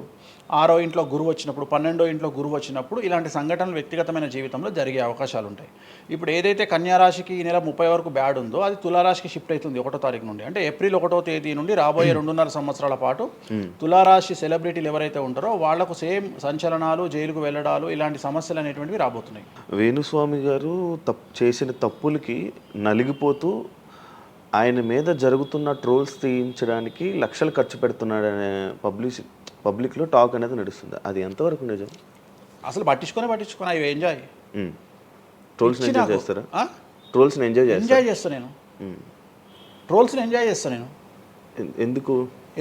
6వ ఇంట్లో గురువు వచ్చినప్పుడు, 12వ ఇంట్లో గురువు వచ్చినప్పుడు ఇలాంటి సంఘటనలు వ్యక్తిగతమైన జీవితంలో జరిగే అవకాశాలు ఉంటాయి. ఇప్పుడు ఏదైతే కన్యా రాశికి ఈ నెల 30 వరకు బ్యాడ్ ఉందో అది తులారాశికి షిఫ్ట్ అవుతుంది 1వ తారీఖు నుండి. అంటే ఏప్రిల్ 1వ తేదీ నుండి రాబోయే 2.5 సంవత్సరాల పాటు తులారాశి సెలబ్రిటీలు ఎవరైతే ఉంటారో వాళ్లకు సేమ్ సంచలనాలు, జైలుకు వెళ్ళడాలు ఇలాంటి సమస్యలు అనేటువంటివి రాబోతున్నాయి. వేణుస్వామి గారు చేసిన తప్పులకి నలిగిపోతూ ఆయన మీద జరుగుతున్న ట్రోల్స్ తీయించడానికి లక్షలు ఖర్చు పెడుతున్నాడనే పబ్లిక్లో టాక్ అనేది నడుస్తుంది. అది ఎంతవరకు నిజం? అసలు పట్టించుకొని అవి ఎంజాయ్. ట్రోల్స్ని ఎంజాయ్ చేస్తారా? ట్రోల్స్ని ఎంజాయ్ చేస్తాను నేను. ట్రోల్స్ని ఎంజాయ్ చేస్తాను నేను.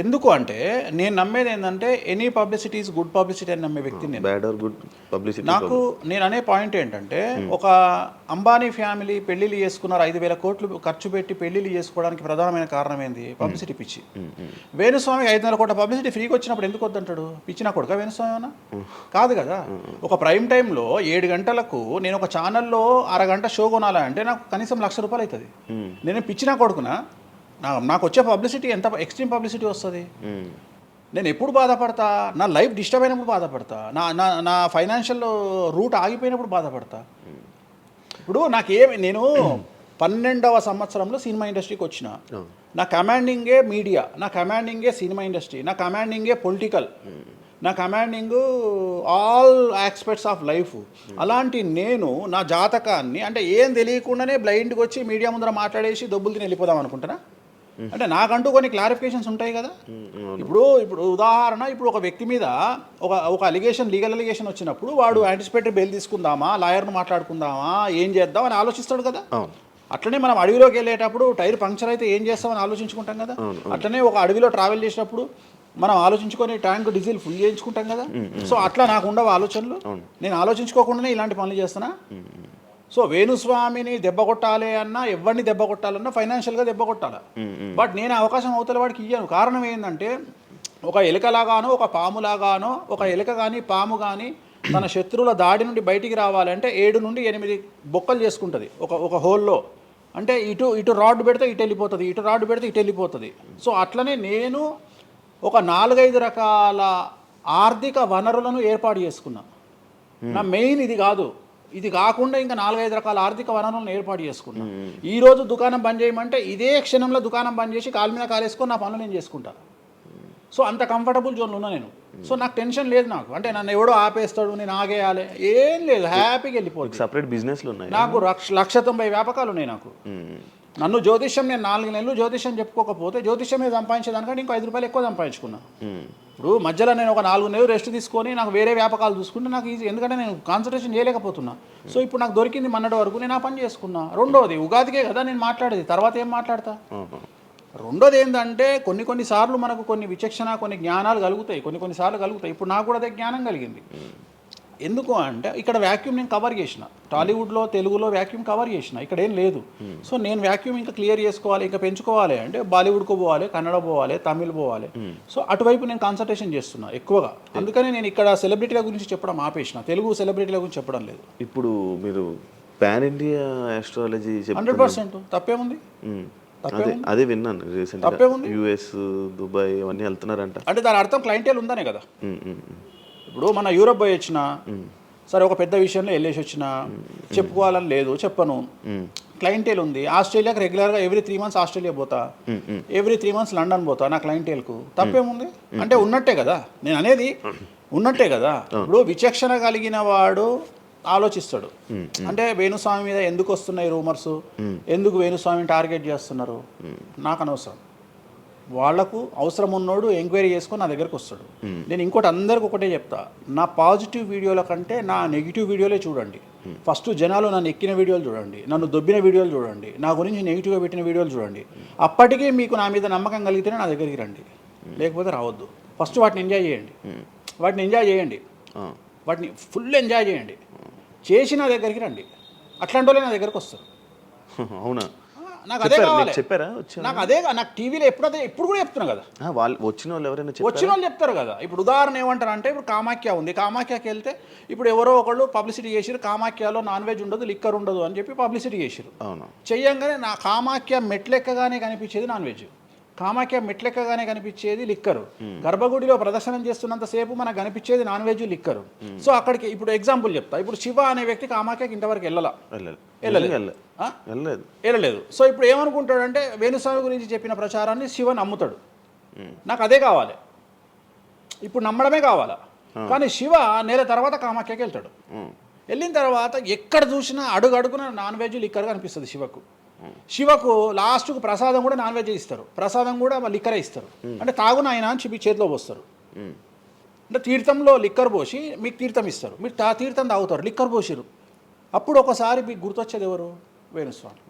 ఎందుకు అంటే నేను నమ్మేది ఏంటంటే any publicity is good publicity అని నమ్మే వ్యక్తిని. బ్యాడ్ ఆర్ గుడ్ పబ్లిసిటీ నాకు నేను అనే పాయింట్ ఏంటంటే ఒక అంబానీ ఫ్యామిలీ పెళ్లిళ్ళు చేసుకున్నారు, 5,000 కోట్లు ఖర్చు పెట్టి పెళ్లిళ్ళు చేసుకోవడానికి ప్రధానమైన కారణం ఏంది? పబ్లిసిటీ పిచ్చి. వేణుస్వామికి 500 కోట్ల పబ్లిసిటీ ఫ్రీగా వచ్చినప్పుడు ఎందుకు వద్దంటాడు? పిచ్చిన కొడుక వేణుస్వామి అన్న కాదు కదా. ఒక ప్రైమ్ టైంలో 7 గంటలకు నేను ఒక ఛానల్లో అరగంట షో కొనాలంటే నాకు కనీసం ₹1,00,000 అవుతుంది. నేను పిచ్చిన కొడుకునా? నాకు వచ్చే పబ్లిసిటీ ఎంత ఎక్స్ట్రీమ్ పబ్లిసిటీ వస్తుంది. నేను ఎప్పుడు బాధపడతా? నా లైఫ్ డిస్టర్బ్ అయినప్పుడు బాధపడతా, నా ఫైనాన్షియల్ రూట్ ఆగిపోయినప్పుడు బాధపడతా. ఇప్పుడు నేను 12వ సంవత్సరంలో సినిమా ఇండస్ట్రీకి వచ్చిన. నా కమాండింగే మీడియా, నా కమాండింగే సినిమా ఇండస్ట్రీ, నా కమాండింగే పొలిటికల్, నా commanding all aspects of life. అలాంటి నేను నా జాతకాన్ని అంటే ఏం తెలియకుండానే బ్లైండ్గా వచ్చి మీడియా ముందర మాట్లాడేసి దొబ్బులు తిని వెళ్ళిపోదాం అనుకుంటున్నా? అంటే నాకంటూ కొన్ని క్లారిఫికేషన్స్ ఉంటాయి కదా. ఇప్పుడు ఉదాహరణ, ఇప్పుడు ఒక వ్యక్తి మీద ఒక అలిగేషన్, లీగల్ అలిగేషన్ వచ్చినప్పుడు వాడు యాంటిసిపేటరీ బెయిల్ తీసుకుందామా, లాయర్ను మాట్లాడుకుందామా, ఏం చేద్దాం అని ఆలోచిస్తాడు కదా. అట్లనే మనం అడవిలోకి వెళ్ళేటప్పుడు టైర్ పంక్చర్ అయితే ఏం చేస్తామని ఆలోచించుకుంటాం కదా. అట్లనే ఒక అడవిలో ట్రావెల్ చేసినప్పుడు మనం ఆలోచించుకొని ట్యాంక్ డీజిల్ ఫుల్ చేయించుకుంటాం కదా. సో అట్లా నాకు ఉండవు ఆలోచనలు. నేను ఆలోచించుకోకుండానే ఇలాంటి పనులు చేస్తున్నా. సో వేణుస్వామిని దెబ్బ కొట్టాలి అన్నా, ఎవరిని దెబ్బ కొట్టాలన్నా ఫైనాన్షియల్గా దెబ్బ కొట్టాలి. బట్ నేను అవకాశం అవతల వాడికి ఇయ్యాను. కారణం ఏంటంటే ఒక ఎలుకలాగానో ఒక పాములాగానో, ఒక ఎలుక కానీ పాము కానీ తన శత్రువుల దాడి నుండి బయటికి రావాలంటే 7 నుండి 8 బొక్కలు చేసుకుంటుంది ఒక హోల్లో. అంటే ఇటు రాడ్ పెడితే ఇటు వెళ్ళిపోతుంది, ఇటు రాడ్ పెడితే ఇటు వెళ్ళిపోతుంది. సో అట్లనే నేను ఒక 4-5 రకాల ఆర్థిక వనరులను ఏర్పాటు చేసుకున్నా. నా మెయిన్ ఇది కాదు. ఇది కాకుండా ఇంకా 4-5 రకాల ఆర్థిక వనరులను ఏర్పాటు చేసుకున్నా. ఈరోజు దుకాణం బంద్ చేయమంటే ఇదే క్షణంలో దుకాణం బంద్ చేసి కాలు మీద కాలేసుకొని నా పనులు నేను చేసుకుంటా. సో అంత కంఫర్టబుల్ జోన్లో ఉన్నా నేను. సో నాకు టెన్షన్ లేదు. నాకు అంటే నన్ను ఎవడో ఆపేస్తాడు, నేను ఆగేయాలి ఏం లేదు, హ్యాపీగా వెళ్ళిపోతుంది. సపరేట్ బిజినెస్లు ఉన్నాయి నాకు. 190 వ్యాపకాలు ఉన్నాయి నాకు. నన్ను జ్యోతిష్యం, నేను 4 నెలలు జ్యోతిష్యం చెప్పుకోకపోతే జ్యోతిష్యం మీద సంపాదించేదానికంటే ఇంకో ₹5 ఎక్కువ సంపాదించుకున్నా. ఇప్పుడు మధ్యలో నేను ఒక 4 నెలలు రెస్ట్ తీసుకొని నాకు వేరే వ్యాపకాలు చూసుకుంటే నాకు ఈజీ, ఎందుకంటే నేను కాన్సన్ట్రేషన్ చేయలేకపోతున్నా. సో ఇప్పుడు నాకు దొరికింది మొన్నటి వరకు, నేను ఆ పని చేసుకున్నా. రెండోది ఉగాదికే కదా నేను మాట్లాడేది, తర్వాత ఏం మాట్లాడతా. రెండోది ఏంటంటే కొన్నిసార్లు మనకు కొన్ని విచక్షణ, కొన్ని జ్ఞానాలు కలుగుతాయి, కొన్నిసార్లు కలుగుతాయి. ఇప్పుడు నాకు కూడా అదే జ్ఞానం కలిగింది. ఎందుకు అంటే ఇక్కడ వ్యాక్యూమ్ నేను కవర్ చేసిన, టాలీవుడ్లో తెలుగులో వ్యాక్యూమ్ కవర్ చేసిన, ఇక్కడ ఏం లేదు. సో నేను వ్యాక్యూమ్ ఇంకా క్లియర్ చేసుకోవాలి, ఇంకా పెంచుకోవాలి అంటే బాలీవుడ్కు పోవాలి, కన్నడ పోవాలి, తమిళ్ పోవాలి. సో అటువైపు నేను కాన్సన్ట్రేషన్ చేస్తున్నా ఎక్కువగా. అందుకని నేను ఇక్కడ సెలబ్రిటీల గురించి చెప్పడం ఆపేసిన, తెలుగు సెలబ్రిటీల గురించి చెప్పడం లేదు. ఇప్పుడు మీరు పాన్ ఇండియా ఆస్ట్రాలజీ 100% తప్పేముంది? అదే విన్నాను రీసెంట్గా, US, దుబాయ్ అవన్నీ వెళ్తున్నారంట. అంటే దాని అర్థం క్లయింటేల్ ఉందనే కదా. ఇప్పుడు మన యూరప్ పోయి వచ్చిన సరే, ఒక పెద్ద విషయంలో వెళ్ళేసి వచ్చిన చెప్పుకోవాలని లేదు, చెప్పను. క్లయింటేల్ ఉంది. ఆస్ట్రేలియాకి రెగ్యులర్గా ఎవ్రీ 3 months ఆస్ట్రేలియా పోతా, ఎవ్రీ 3 months లండన్ పోతా నా క్లయింటేల్కు. తప్పేముంది? అంటే ఉన్నట్టే కదా, నేను అనేది ఉన్నట్టే కదా. ఇప్పుడు విచక్షణ కలిగిన వాడు ఆలోచిస్తాడు. అంటే వేణుస్వామి మీద ఎందుకు వస్తున్నాయి రూమర్స్, ఎందుకు వేణుస్వామిని టార్గెట్ చేస్తున్నారు, నాకు అనవసరం. వాళ్లకు అవసరం ఉన్నోడు ఎంక్వైరీ చేసుకొని నా దగ్గరకు వస్తాడు. నేను ఇంకోటి అందరికి ఒకటే చెప్తా, నా పాజిటివ్ వీడియోల కంటే నా నెగిటివ్ వీడియోలే చూడండి. ఫస్ట్ జనాలు నన్ను ఎక్కిన వీడియోలు చూడండి, నన్ను దొబ్బిన వీడియోలు చూడండి, నా గురించి నెగిటివ్గా పెట్టిన వీడియోలు చూడండి. అప్పటికే మీకు నా మీద నమ్మకం కలిగితేనే నా దగ్గరికి రండి, లేకపోతే రావద్దు. ఫస్ట్ వాటిని ఎంజాయ్ చేయండి, వాటిని ఫుల్ ఎంజాయ్ చేయండి, చేసి నా దగ్గరికి రండి. అట్లాంటి వాళ్ళే నా దగ్గరకు వస్తారు. అవునా? నాకు అదే కావాలి. చెప్పారా నాకు అదే నాకు టీవీలో ఎప్పుడు కూడా చెప్తున్నా కదా, వాళ్ళు వచ్చిన వాళ్ళు ఎవరైనా వచ్చిన వాళ్ళు చెప్తారు కదా. ఇప్పుడు ఉదాహరణ ఏమంటారు అంటే, ఇప్పుడు కామాఖ్య ఉంది, కామాఖ్యకి వెళ్తే ఇప్పుడు ఎవరో ఒకళ్ళు పబ్లిసిటీ చేసిరు, కామాఖ్యలో నాన్ వెజ్ ఉండదు, లిక్కర్ ఉండదు అని చెప్పి పబ్లిసిటీ చేసిరు. అవును, చెయ్యంగానే నా కామాఖ్య మెట్లెక్కగానే కనిపించేది నాన్ వెజ్, కామాఖ్య మెట్లెక్కగానే కనిపించేది లిక్కరు, గర్భగుడిలో ప్రదర్శనం చేస్తున్నంతసేపు మనకు కనిపించేది నాన్ వెజ్ లిక్కరు. సో అక్కడికి ఇప్పుడు ఎగ్జాంపుల్ చెప్తా. ఇప్పుడు శివ అనే వ్యక్తి కామాఖ్యకి ఇంతవరకు వెళ్ళలేదు. సో ఇప్పుడు ఏమనుకుంటాడంటే, వేణుస్వామి గురించి చెప్పిన ప్రచారాన్ని శివ నమ్ముతాడు. నాకు అదే కావాలి, ఇప్పుడు నమ్మడమే కావాలా. కానీ శివ నెల తర్వాత కామాఖ్యకి వెళ్తాడు. వెళ్ళిన తర్వాత ఎక్కడ చూసినా అడుగున నాన్ వెజ్ లిక్కర్ కనిపిస్తుంది శివకు లాస్ట్కు ప్రసాదం కూడా నాన్ వెజ్ ఇస్తారు, ప్రసాదం కూడా లిక్కరే ఇస్తారు. అంటే తాగున ఆయన అని చెప్పి చేతిలో పోస్తారు. అంటే తీర్థంలో లిక్కర్ పోసి మీకు తీర్థం ఇస్తారు, మీరు తీర్థం తాగుతారు, లిక్కర్ పోసిరు. అప్పుడు ఒకసారి మీకు గుర్తొచ్చేది ఎవరు? వేణుస్వామి.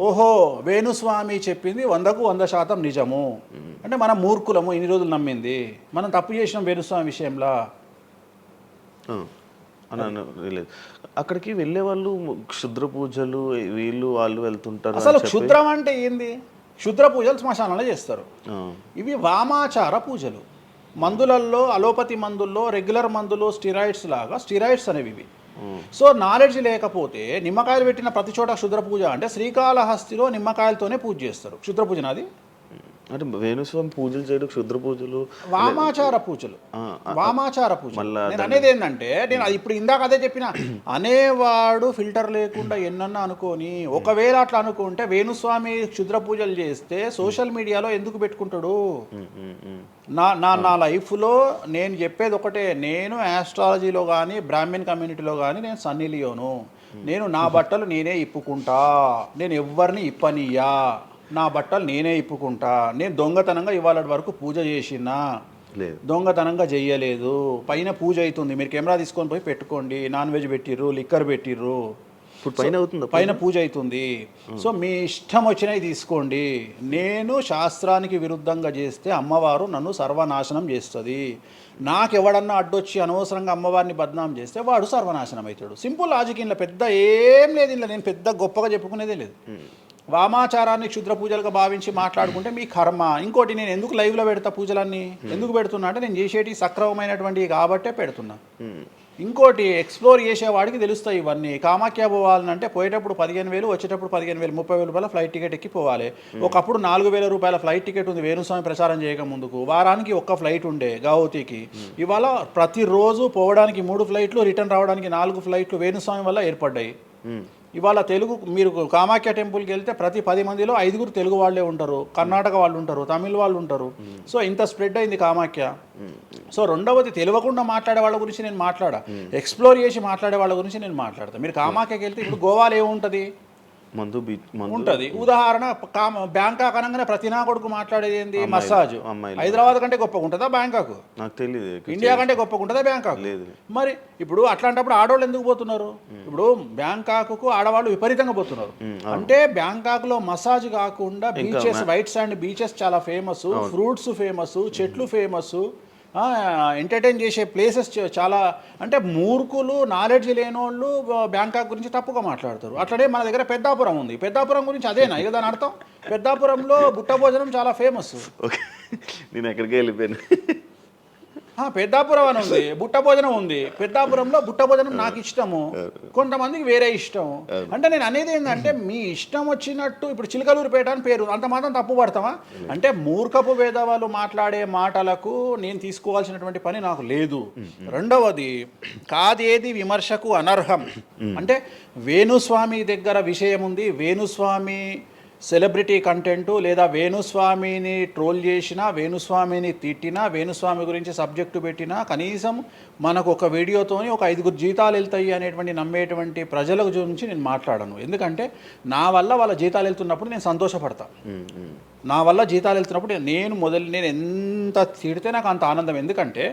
ఓహో, వేణుస్వామి చెప్పింది 100% నిజము. అంటే మనం మూర్ఖులము, ఇన్ని రోజులు నమ్మింది, మనం తప్పు చేసినాం వేణుస్వామి విషయంలో అని. అక్కడికి వెళ్ళే వాళ్ళు క్షుద్ర పూజలు వీళ్ళు వాళ్ళు వెళ్తుంటారు. అసలు క్షుద్రం అంటే ఏంది? క్షుద్ర పూజలు శ్మశానంలో చేస్తారు. ఇవి వామాచార పూజలు. మందులలో, అలోపతి మందుల్లో రెగ్యులర్ మందులు స్టిరాయిడ్స్ లాగా స్టిరాయిడ్స్ అనేవి ఇవి. సో నాలెడ్జ్ లేకపోతే నిమ్మకాయలు పెట్టిన ప్రతి చోట క్షుద్ర పూజ అంటే, శ్రీకాళహస్తిలో నిమ్మకాయలతోనే పూజ చేస్తారు. క్షుద్ర పూజ నాది అంటే వేణుస్వామి పూజలు చేయడం క్షుద్ర పూజలు, వామాచార పూజలు. నేను అనేది ఏంటంటే, నేను అది ఇప్పుడు ఇందాక అదే చెప్పిన, అనేవాడు ఫిల్టర్ లేకుండా ఎన్నన్నా అనుకోని, ఒకవేళ అట్లా అనుకుంటే వేణుస్వామి క్షుద్ర పూజలు చేస్తే సోషల్ మీడియాలో ఎందుకు పెట్టుకుంటాడు? నా లైఫ్లో నేను చెప్పేది ఒకటే, నేను ఆస్ట్రాలజీలో కానీ బ్రాహ్మణ్ కమ్యూనిటీలో కానీ నేను సన్నీ లియోను. నేను నా బట్టలు నేనే ఇప్పుకుంటా, నేను ఎవ్వరిని ఇప్పనియా, నా బట్టలు నేనే ఇప్పుకుంటా. నేను దొంగతనంగా ఇవాళ వరకు పూజ చేసినా, దొంగతనంగా చెయ్యలేదు. పైన పూజ అవుతుంది, మీరు కెమెరా తీసుకొని పోయి పెట్టుకోండి. నాన్ వెజ్ పెట్టిర్రు, లిక్కర్ పెట్టిర్రు, పైన పూజ అవుతుంది. సో మీ ఇష్టం వచ్చినవి తీసుకోండి. నేను శాస్త్రానికి విరుద్ధంగా చేస్తే అమ్మవారు నన్ను సర్వనాశనం చేస్తుంది. నాకెవడన్నా అడ్డొచ్చి అనవసరంగా అమ్మవారిని బద్నాం చేస్తే వాడు సర్వనాశనం అవుతాడు. Simple logic. ఇంట్లో పెద్ద ఏం లేదు, ఇంట్లో నేను పెద్ద గొప్పగా చెప్పుకునేదే లేదు. వామాచారాన్ని క్షుద్ర పూజలుగా భావించి మాట్లాడుకుంటే మీ కర్మ. ఇంకోటి, నేను ఎందుకు లైవ్లో పెడతా పూజలన్నీ? ఎందుకు పెడుతున్నా అంటే, నేను చేసేటి సక్రమమైనటువంటివి కాబట్టే పెడుతున్నా. ఇంకోటి, ఎక్స్ప్లోర్ చేసేవాడికి తెలుస్తాయి ఇవన్నీ. కామాఖ్య పోవాలంటే పోయేటప్పుడు 15,000, వచ్చేటప్పుడు 15,000, 30,000 రూపాయల ఫ్లైట్ టికెట్ ఎక్కి పోవాలి. ఒకప్పుడు 4,000 రూపాయల ఫ్లైట్ టికెట్ ఉంది వేణుస్వామి ప్రచారం చేయక ముందుకు. వారానికి ఒక్క ఫ్లైట్ ఉండే గౌహతికి. ఇవాళ ప్రతిరోజు పోవడానికి 3 ఫ్లైట్లు, రిటర్న్ రావడానికి 4 ఫ్లైట్లు వేణుస్వామి వల్ల ఏర్పడ్డాయి. ఇవాళ తెలుగు, మీరు కామాఖ్య టెంపుల్కి వెళ్తే ప్రతి 10 మందిలో 5 తెలుగు వాళ్ళే ఉంటారు, కర్ణాటక వాళ్ళు ఉంటారు, తమిళ వాళ్ళు ఉంటారు. సో ఇంత స్ప్రెడ్ అయింది కామాఖ్య. సో రెండవది, తెలియకుండా మాట్లాడే వాళ్ళ గురించి నేను మాట్లాడా, ఎక్స్ప్లోర్ చేసి మాట్లాడే వాళ్ళ గురించి నేను మాట్లాడతాను. మీరు కామాఖ్యకి వెళ్తే ఇప్పుడు గోవాలో ఏముంటుంది? ఉంటుంది. ఉదాహరణ, బ్యాంకాక్ అనగానే ప్రతి నా కొడుకు మాట్లాడేది ఏంది? మసాజ్. హైదరాబాద్ కంటే గొప్పగా ఉంటుందా బ్యాంకాక్? నాకు తెలియదు. ఇండియా కంటే గొప్పగా ఉంటుందా బ్యాంకాక్? మరి ఇప్పుడు అట్లాంటప్పుడు ఆడవాళ్ళు ఎందుకు పోతున్నారు? ఇప్పుడు బ్యాంకాక్కు ఆడవాళ్ళు విపరీతంగా పోతున్నారు. అంటే బ్యాంకాక్లో మసాజ్ కాకుండా బీచెస్, వైట్ శాండ్ బీచెస్ చాలా ఫేమస్, ఫ్రూట్స్ ఫేమస్, చెట్లు ఫేమస్, ఎంటర్టైన్ చేసే ప్లేసెస్ చాలా. అంటే మూర్ఖులు, నాలెడ్జ్ లేనోళ్ళు బ్యాంకాక్ గురించి తప్పుగా మాట్లాడతారు. అట్లనే మన దగ్గర పెద్దాపురం ఉంది. పెద్దాపురం గురించి అదేనా ఇక దాని అర్థం? పెద్దాపురంలో బుట్ట భోజనం చాలా ఫేమస్. నేను ఎక్కడికి వెళ్ళిపోయాను. పెద్దాపురం అని ఉంది, బుట్ట భోజనం ఉంది. పెద్దాపురంలో బుట్ట భోజనం నాకు ఇష్టము, కొంతమందికి వేరే ఇష్టం. అంటే నేను అనేది ఏంటంటే, మీ ఇష్టం వచ్చినట్టు. ఇప్పుడు చిలకలూరుపేట అని పేరు, అంత మాత్రం తప్పు పడతామా? అంటే మూర్ఖపు వేదవాళ్ళు మాట్లాడే మాటలకు నేను తీసుకోవాల్సినటువంటి పని నాకు లేదు. రెండవది, కాదేది విమర్శకు అనర్హం. అంటే వేణుస్వామి దగ్గర విషయం ఉంది, వేణుస్వామి సెలబ్రిటీ కంటెంటు, లేదా వేణుస్వామిని ట్రోల్ చేసినా, వేణుస్వామిని తిట్టినా, వేణుస్వామి గురించి సబ్జెక్టు పెట్టినా, కనీసం మనకు ఒక వీడియోతోని ఒక 5 జీతాలు వెళ్తాయి అనేటువంటి నమ్మేటువంటి ప్రజల గురించి నేను మాట్లాడను. ఎందుకంటే నా వల్ల వాళ్ళ జీతాలు వెళ్తున్నప్పుడు నేను సంతోషపడతా. నా వల్ల జీతాలు వెళ్తున్నప్పుడు నేను ఎంత తిడితే నాకు అంత ఆనందం. ఎందుకంటే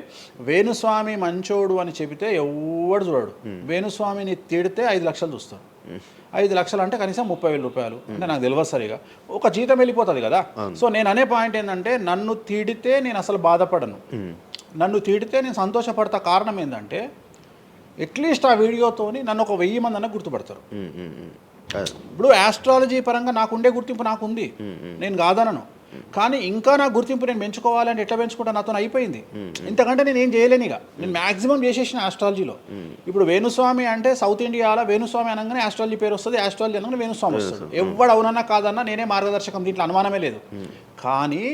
వేణుస్వామి మంచోడు అని చెబితే ఎవడు చూడడు. వేణుస్వామిని తిడితే 5 లక్షలు చూస్తాడు. 5 లక్షలు అంటే కనీసం 30,000 రూపాయలు. అంటే నాకు తెలియదు సరిగా, ఒక జీతం వెళ్ళిపోతుంది కదా. సో నేను అనే పాయింట్ ఏంటంటే, నన్ను తిడితే నేను అసలు బాధపడను, నన్ను తిడితే నేను సంతోషపడతా. కారణం ఏంటంటే, అట్లీస్ట్ ఆ వీడియోతోని నన్ను ఒక 1000 మంది అన్న గుర్తుపడతారు. ఇప్పుడు ఆస్ట్రాలజీ పరంగా నాకుండే గుర్తింపు నాకుంది, నేను కాదనను. కానీ ఇంకా నా గుర్తింపు నేను పెంచుకోవాలంటే ఎట్లా పెంచుకుంటా, నాతో అయిపోయింది. ఇంతకంటే నేను ఏం చేయలేను. ఇక నేను మ్యాక్సిమం చేసేసిన ఆస్ట్రాలజీలో. ఇప్పుడు వేణుస్వామి అంటే సౌత్ ఇండియాలో వేణుస్వామి అనగానే ఆస్ట్రాలజీ పేరు వస్తుంది, ఆస్ట్రాలజీ అనగానే వేణుస్వామి వస్తుంది. ఎవడు అవునన్నా కాదన్నా నేనే మార్గదర్శకం, దీంట్లో అనుమానమే లేదు. కానీ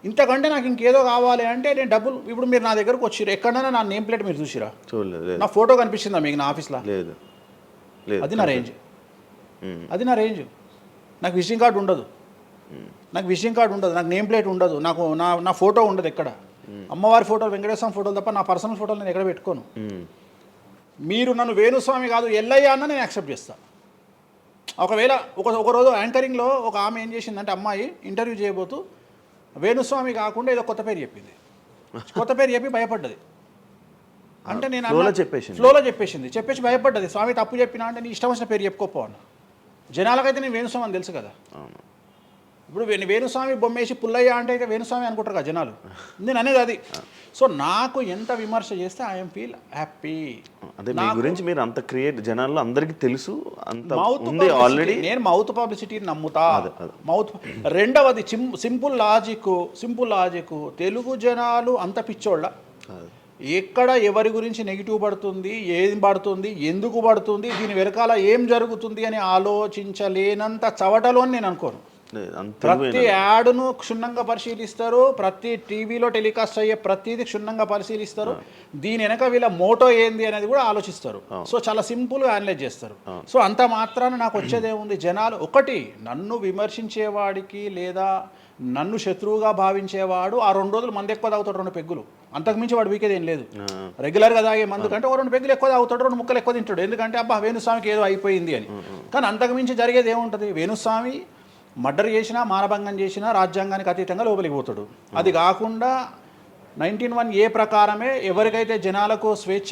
ఇంతకంటే నాకు ఇంకేదో కావాలి అంటే నేను డబ్బులు, ఇప్పుడు మీరు నా దగ్గరకు వచ్చిర్రు, ఎక్కడైనా నా నేమ్ ప్లేట్ మీరు చూసిరా? చూడలేదు. నా ఫోటో కనిపిస్తుందా మీకు నా ఆఫీస్లో? లేదు. అది నా రేంజ్, అది నా రేంజ్. నాకు విజిటింగ్ కార్డు ఉండదు, నాకు విజిటింగ్ కార్డు ఉండదు, నాకు నేమ్ ప్లేట్ ఉండదు, నాకు నా ఫోటో ఉండదు ఎక్కడ. అమ్మవారి ఫోటోలు, వెంకటేశ్వర ఫోటోలు తప్ప నా పర్సనల్ ఫోటోలు నేను ఎక్కడ పెట్టుకోను. మీరు నన్ను వేణుస్వామి కాదు ఎల్లయ్య అన్న నేను యాక్సెప్ట్ చేస్తాను. ఒకవేళ ఒక రోజు యాంకరింగ్లో ఒక ఆమె ఏం చేసిందంటే, అమ్మాయి ఇంటర్వ్యూ చేయబోతూ వేణుస్వామి కాకుండా ఏదో కొత్త పేరు చెప్పింది. కొత్త పేరు చెప్పి భయపడ్డది. అంటే నేను ఫ్లోలో చెప్పేసి భయపడ్డది. స్వామి తప్పు చెప్పినా అంటే నీ ఇష్టం వచ్చిన పేరు చెప్పుకోపో అన్న. జనాలకైతే నేను వేణుస్వామి అని తెలుసు కదా. ఇప్పుడు వేణుస్వామి బొమ్మేసి పుల్లయ్య అంటే అయితే వేణుస్వామి అనుకుంటారు కదా జనాలు. నేను అనేది అది. సో నాకు ఎంత విమర్శ చేస్తే ఐఎమ్ ఫీల్ హ్యాపీ. అదే మీ గురించి మీరు అంత క్రియేట్, జనాల్లో అందరికీ తెలుసు, అంత ఉంది ఆల్రెడీ. నేను మౌత్ పబ్లిసిటీని నమ్ముతా. మౌత్. రెండవది సింపుల్ లాజిక్. తెలుగు జనాలు అంత పిచ్చోళ్ళ, ఎక్కడ ఎవరి గురించి నెగిటివ్ పడుతుంది, ఏం పడుతుంది, ఎందుకు పడుతుంది, దీని వెనకాల ఏం జరుగుతుంది అని ఆలోచించలేనంత చవటలో నేను అనుకోను. ప్రతి యాడ్ను క్షుణ్ణంగా పరిశీలిస్తారు, ప్రతి టీవీలో టెలికాస్ట్ అయ్యే ప్రతిదీ క్షుణ్ణంగా పరిశీలిస్తారు, దీని వెనక వీళ్ళ మోటో ఏంది అనేది కూడా ఆలోచిస్తారు. సో చాలా సింపుల్గా అనలైజ్ చేస్తారు. సో అంత మాత్రాన నాకు వచ్చేదేముంది, జనాలు ఒకటి నన్ను విమర్శించేవాడికి లేదా నన్ను శత్రువుగా భావించేవాడు ఆ 2 రోజులు మందు ఎక్కువ తాగుతాడు, 2 పెగ్గులు, అంతకుమించి వాడు వీకేది ఏం లేదు. రెగ్యులర్గా తాగే మందు కంటే 2 పెగ్గులు ఎక్కువ తాగుతాడు, 2 ముక్కలు ఎక్కువ తింటాడు, ఎందుకంటే అబ్బా వేణుస్వామికి ఏదో అయిపోయింది అని. కానీ అంతకుమించి జరిగేది ఏముంటుంది, వేణుస్వామి మర్డర్ చేసినా, మానభంగం చేసినా రాజ్యాంగానికి అతీతంగా లోపలికి పోతాడు. అది కాకుండా 19(1) ప్రకారమే ఎవరికైతే జనాలకు స్వేచ్ఛ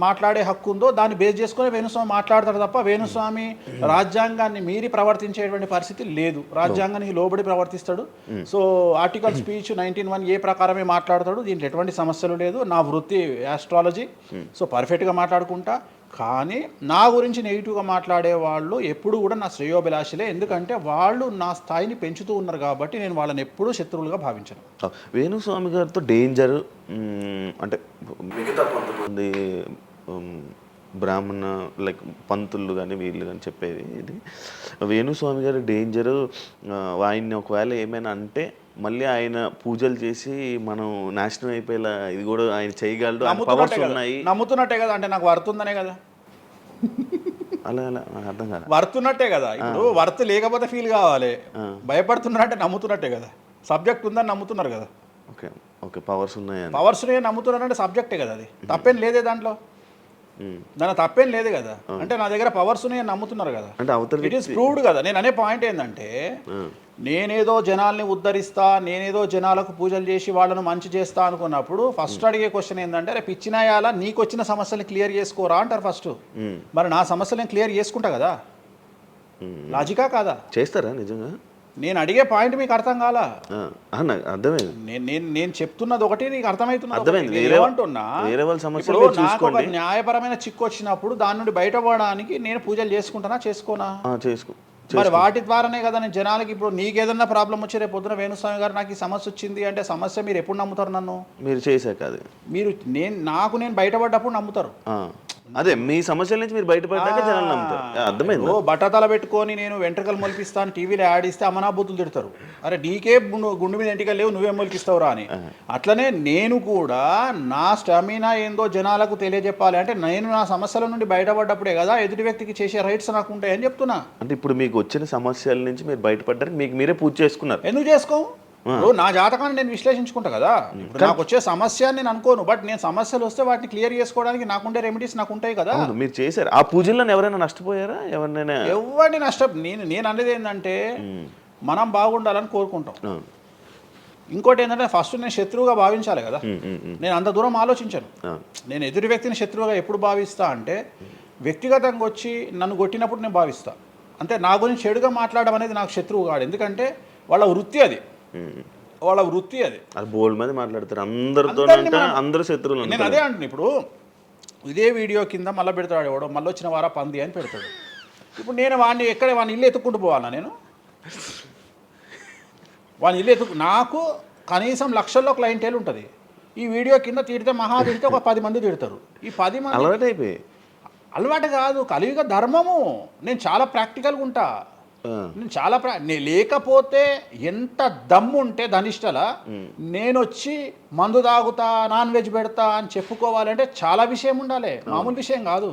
మాట్లాడే హక్కు ఉందో దాన్ని బేస్ చేసుకుని వేణుస్వామి మాట్లాడతాడు తప్ప వేణుస్వామి రాజ్యాంగాన్ని మీరి ప్రవర్తించేటువంటి పరిస్థితి లేదు. రాజ్యాంగానికి లోబడి ప్రవర్తిస్తాడు. సో ఆర్టికల్ స్పీచ్ 19(1) ప్రకారమే మాట్లాడతాడు. దీంట్లో ఎటువంటి సమస్యలు లేదు. నా వృత్తి ఆస్ట్రాలజీ, సో పర్ఫెక్ట్గా మాట్లాడుకుంటా. కానీ నా గురించి నెగిటివ్గా మాట్లాడే వాళ్ళు ఎప్పుడు కూడా నా శ్రేయోభిలాషులే, ఎందుకంటే వాళ్ళు నా స్థాయిని పెంచుతూ ఉన్నారు కాబట్టి నేను వాళ్ళని ఎప్పుడూ శత్రువులుగా భావించను. వేణుస్వామి గారితో డేంజర్ అంటే మిగతా కొంతమంది బ్రాహ్మణ లైక్ పంతులు కానీ వీళ్ళు కానీ చెప్పేది ఇది, వేణుస్వామి గారి డేంజరు ఆయన్ని ఒకవేళ ఏమైనా అంటే మళ్ళీ ఆయన పూజలు చేసి మనం నాశనం అయిపోయేలా ఇది కూడా ఆయన చేయగలడు, పవర్స్ ఉన్నాయి. నమ్ముతున్నట్టే కదా, అంటే నాకు వర్తుందనే కదా. అలా నాకు అర్థం కాదు. వర్తున్నట్టే కదా. ఇప్పుడు వర్త్ లేకపోతే ఫీల్ కావాలి. భయపడుతున్నారంటే నమ్ముతున్నట్టే కదా. సబ్జెక్ట్ ఉందని నమ్ముతున్నారు కదా. ఓకే ఓకే, పవర్స్ ఉన్నాయి, పవర్స్ నమ్ముతున్నారంటే సబ్జెక్టే కదా. అది తప్పేం లేదే దాంట్లో, దాని తప్పేం లేదు కదా. అంటే నా దగ్గర పవర్స్ నేను నమ్ముతున్నారు కదా, ఇట్ ఈస్ ప్రూవ్డ్ కదా. నేను అనే పాయింట్ ఏంటంటే, నేనేదో జనాల్ని ఉద్ధరిస్తా, నేనేదో జనాలకు పూజలు చేసి వాళ్ళను మంచి చేస్తా అనుకున్నప్పుడు ఫస్ట్ అడిగే క్వశ్చన్ ఏంటంటే, రేపు ఇచ్చినాయాలా నీకు వచ్చిన సమస్యల్ని క్లియర్ చేసుకోరా అంటారు ఫస్ట్. మరి నా సమస్యలను క్లియర్ చేసుకుంటా కదా, లాజికా కాదా? చేస్తారా నిజంగా? నేను అడిగే పాయింట్ మీకు అర్థం కాలా? అర్థమైంది. నేను చెప్తున్నది ఒకటి, నీకు అర్థమైతుంది. ఏమంటున్నా, నాకు ఒక న్యాయపరమైన చిక్కు వచ్చినప్పుడు దాని నుండి బయటపడడానికి నేను పూజలు చేసుకుంటానా, చేసుకోనా? మరి వాటి ద్వారానే కదా నేను జనాలకి. ఇప్పుడు నీకు ఏదన్నా ప్రాబ్లం వచ్చి రేపు పొద్దున వేణుస్వామి గారు నాకు ఈ సమస్య వచ్చింది అంటే సమస్య మీరు ఎప్పుడు నమ్ముతారు? నన్ను మీరు చేశాక అది మీరు నేను బయటపడ్డప్పుడు నమ్ముతారు. అదే మీ సమస్యల నుంచి మీరు బయటపడ్డాక జనాలు నమ్ముతారు. అర్థమైంది. బట్టతల పెట్టుకొని నేను వెంట్రుకలు మొలిపిస్తాను టీవీలో యాడ్ ఇస్తే అమనాబూతులు తిడతారు. అరే నీకే గుండు మీద ఎంటికలు లేవు, నువ్వేం మొలిపిస్తావురా అని. అట్లనే నేను కూడా నా స్టామినా ఏందో జనాలకు తెలియజెప్పాలి అంటే నేను నా సమస్యల నుండి బయటపడ్డప్పుడే కదా ఎదుటి వ్యక్తికి చేసే రైట్స్ నాకు ఉంటాయని చెప్తున్నా. అంటే ఇప్పుడు మీకు వచ్చిన సమస్యల నుంచి మీరు బయటపడ్డారు, మీకు మీరే పూజ చేసుకున్నారు. ఎందుకు చేసుకో? నా జాతకాన్ని నేను విశ్లేషించుకుంటా కదా. నాకు వచ్చే సమస్య నేను అనుకోను, బట్ నేను సమస్యలు వస్తే వాటిని క్లియర్ చేసుకోవడానికి నాకుండే రెమెడీస్ నాకు ఉంటాయి కదా. మీరు చేశారు ఆ పూజల్లో ఎవరైనా నష్టపోయారా? ఎవరిని నేను అనేది ఏంటంటే మనం బాగుండాలని కోరుకుంటాం. ఇంకోటి ఏంటంటే ఫస్ట్ నేను శత్రువుగా భావించాలి కదా. నేను అంత దూరం ఆలోచించాను. నేను ఎదుటి వ్యక్తిని శత్రువుగా ఎప్పుడు భావిస్తా అంటే వ్యక్తిగతంగా వచ్చి నన్ను కొట్టినప్పుడు నేను భావిస్తా. అంటే నా గురించి చెడుగా మాట్లాడడం అనేది నాకు శత్రువు కాదు, ఎందుకంటే వాళ్ళ వృత్తి అది. బోల్డ్ మంది మాట్లాడతారు అందరితో, అందరూ శత్రువులు. నేను అదే అంటున్నా. ఇప్పుడు ఇదే వీడియో కింద మళ్ళీ పెడతాడు ఎవడో, మళ్ళీ వచ్చిన వారా పంది అని పెడతాడు. ఇప్పుడు నేను వాడిని ఇల్లు ఎత్తుక్కుంటూ పోవాలా నేను? వాడిని ఇల్లు నాకు కనీసం లక్షల్లో క్లయింటేల్ ఉంటుంది. ఈ వీడియో కింద తిడితే తిడితే ఒక 10 మంది తిడతారు. ఈ 10 మంది అలవాటు అయిపోయి అలవాటు కాదు, కలియుగ ధర్మము. నేను చాలా ప్రాక్టికల్గా ఉంటా. నేను చాలా లేకపోతే ఎంత దమ్ము ఉంటే ధనిష్టల నేను వచ్చి మందు తాగుతా, నాన్ వెజ్ పెడతా అని చెప్పుకోవాలంటే చాలా విషయం ఉండాలి, మామూలు విషయం కాదు.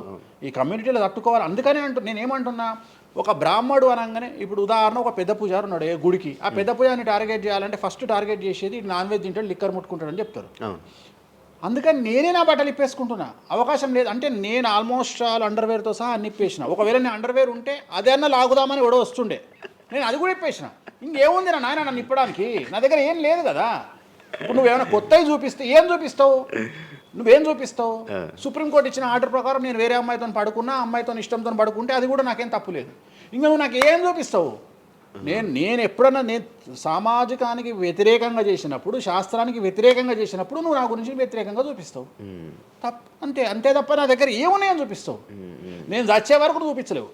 ఈ కమ్యూనిటీలో తట్టుకోవాలి. అందుకనే నేనేమంటున్నా, ఒక బ్రాహ్మడు అనగానే ఇప్పుడు ఉదాహరణ ఒక పెద్ద పూజారి ఉన్నాడు ఏ గుడికి, ఆ పెద్ద పూజారిని టార్గెట్ చేయాలంటే ఫస్ట్ టార్గెట్ చేసేది నాన్ వెజ్ తింటాడు, లిక్కర్ ముట్టుకుంటాడని చెప్తారు. అందుకని నేనే నా బట్టలు ఇప్పేసుకుంటున్నా. అవకాశం లేదు అంటే నేను ఆల్మోస్ట్ అండర్వేర్తో సహా అన్ని ఇప్పేసిన. ఒకవేళ నేను అండర్వేర్ ఉంటే అదే అన్న లాగుదామని కూడా వస్తుండే, నేను అది కూడా ఇప్పేసిన. ఇంకేముంది నా నాయన నన్ను ఇప్పడానికి? నా దగ్గర ఏం లేదు కదా. ఇప్పుడు నువ్వేమైనా కొత్తవి చూపిస్తే ఏం చూపిస్తావు? నువ్వేం చూపిస్తావు? సుప్రీంకోర్టు ఇచ్చిన ఆర్డర్ ప్రకారం నేను వేరే అమ్మాయితో పడుకున్నా, అమ్మాయితో ఇష్టంతో పడుకుంటే అది కూడా నాకేం తప్పు లేదు. ఇంకా నువ్వు నాకు ఏం చూపిస్తావు? నేను ఎప్పుడన్నా నేను సామాజికానికి వ్యతిరేకంగా చేసినప్పుడు, శాస్త్రానికి వ్యతిరేకంగా చేసినప్పుడు నువ్వు నా గురించి వ్యతిరేకంగా చూపిస్తావు. అంతే తప్ప నా దగ్గర ఏమున్నాయని చూపిస్తావు? నేను చచ్చే వరకు చూపించలేవు.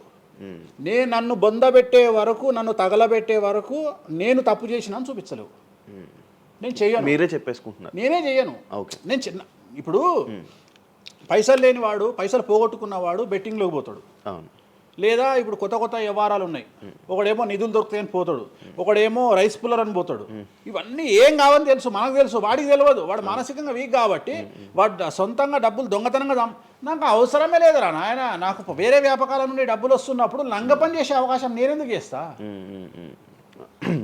నేను నన్ను బొందబెట్టే వరకు, నన్ను తగలబెట్టే వరకు నేను తప్పు చేసినా అని చూపించలేవు. నేను చెయ్యను. మీరే చెప్పేసుకుంటున్నారు. నేనే చెయ్యను. నేను ఇప్పుడు పైసలు లేనివాడు, పైసలు పోగొట్టుకున్నవాడు బెట్టింగ్లోకి పోతాడు. అవును. లేదా ఇప్పుడు కొత్త వ్యవహారాలు ఉన్నాయి. ఒకడేమో నిధులు దొరుకుతాయని పోతాడు, ఒకడేమో రైస్ పుల్లర్ అని పోతాడు. ఇవన్నీ ఏం కావని తెలుసు, మనకు తెలుసు, వాడికి తెలియదు. వాడు మానసికంగా వీక్ కాబట్టి వాడు సొంతంగా డబ్బులు దొంగతనంగా నాకు అవసరమే లేదురా నాయన. నాకు వేరే వ్యాపకాల నుండి డబ్బులు వస్తున్నప్పుడు లంగ పని చేసే అవకాశం నేనెందుకు చేస్తా?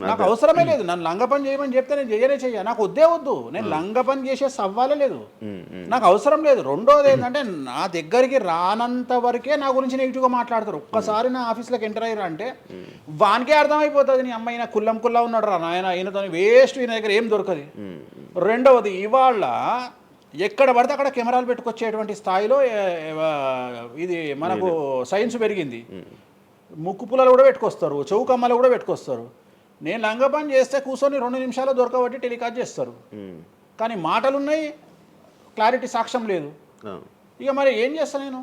నాకు అవసరమే లేదు. నన్ను లంగ పని చేయమని చెప్తే నేను చెయ్య. నాకు వద్దు. నేను లంగ పని చేసే సవ్వాలే లేదు, నాకు అవసరం లేదు. రెండోది ఏంటంటే నా దగ్గరికి రానంత వరకే నా గురించి నెగిటివ్గా మాట్లాడతారు. ఒక్కసారి నా ఆఫీస్లోకి ఎంటర్ అయ్యారు అంటే వానికే అర్థమైపోతుంది, నీ అమ్మాయి కుల్లా ఉన్నాడు రా నాయన, ఈయనతో వేస్ట్, ఈయన దగ్గర ఏం దొరకదు. రెండవది, ఇవాళ ఎక్కడ పడితే అక్కడ కెమెరాలు పెట్టుకొచ్చేటువంటి స్థాయిలో ఇది మనకు సైన్స్ పెరిగింది. ముక్కు పుల్లలు కూడా పెట్టుకొస్తారు, చౌకమ్మలు కూడా పెట్టుకొస్తారు. నేను లంగ పని చేస్తే కూర్చొని 2 నిమిషాలు దొరకబట్టి టెలికాస్ట్ చేస్తారు. కానీ మాటలున్నాయి, క్లారిటీ సాక్ష్యం లేదు. ఇక మరి ఏం చేస్తాను నేను?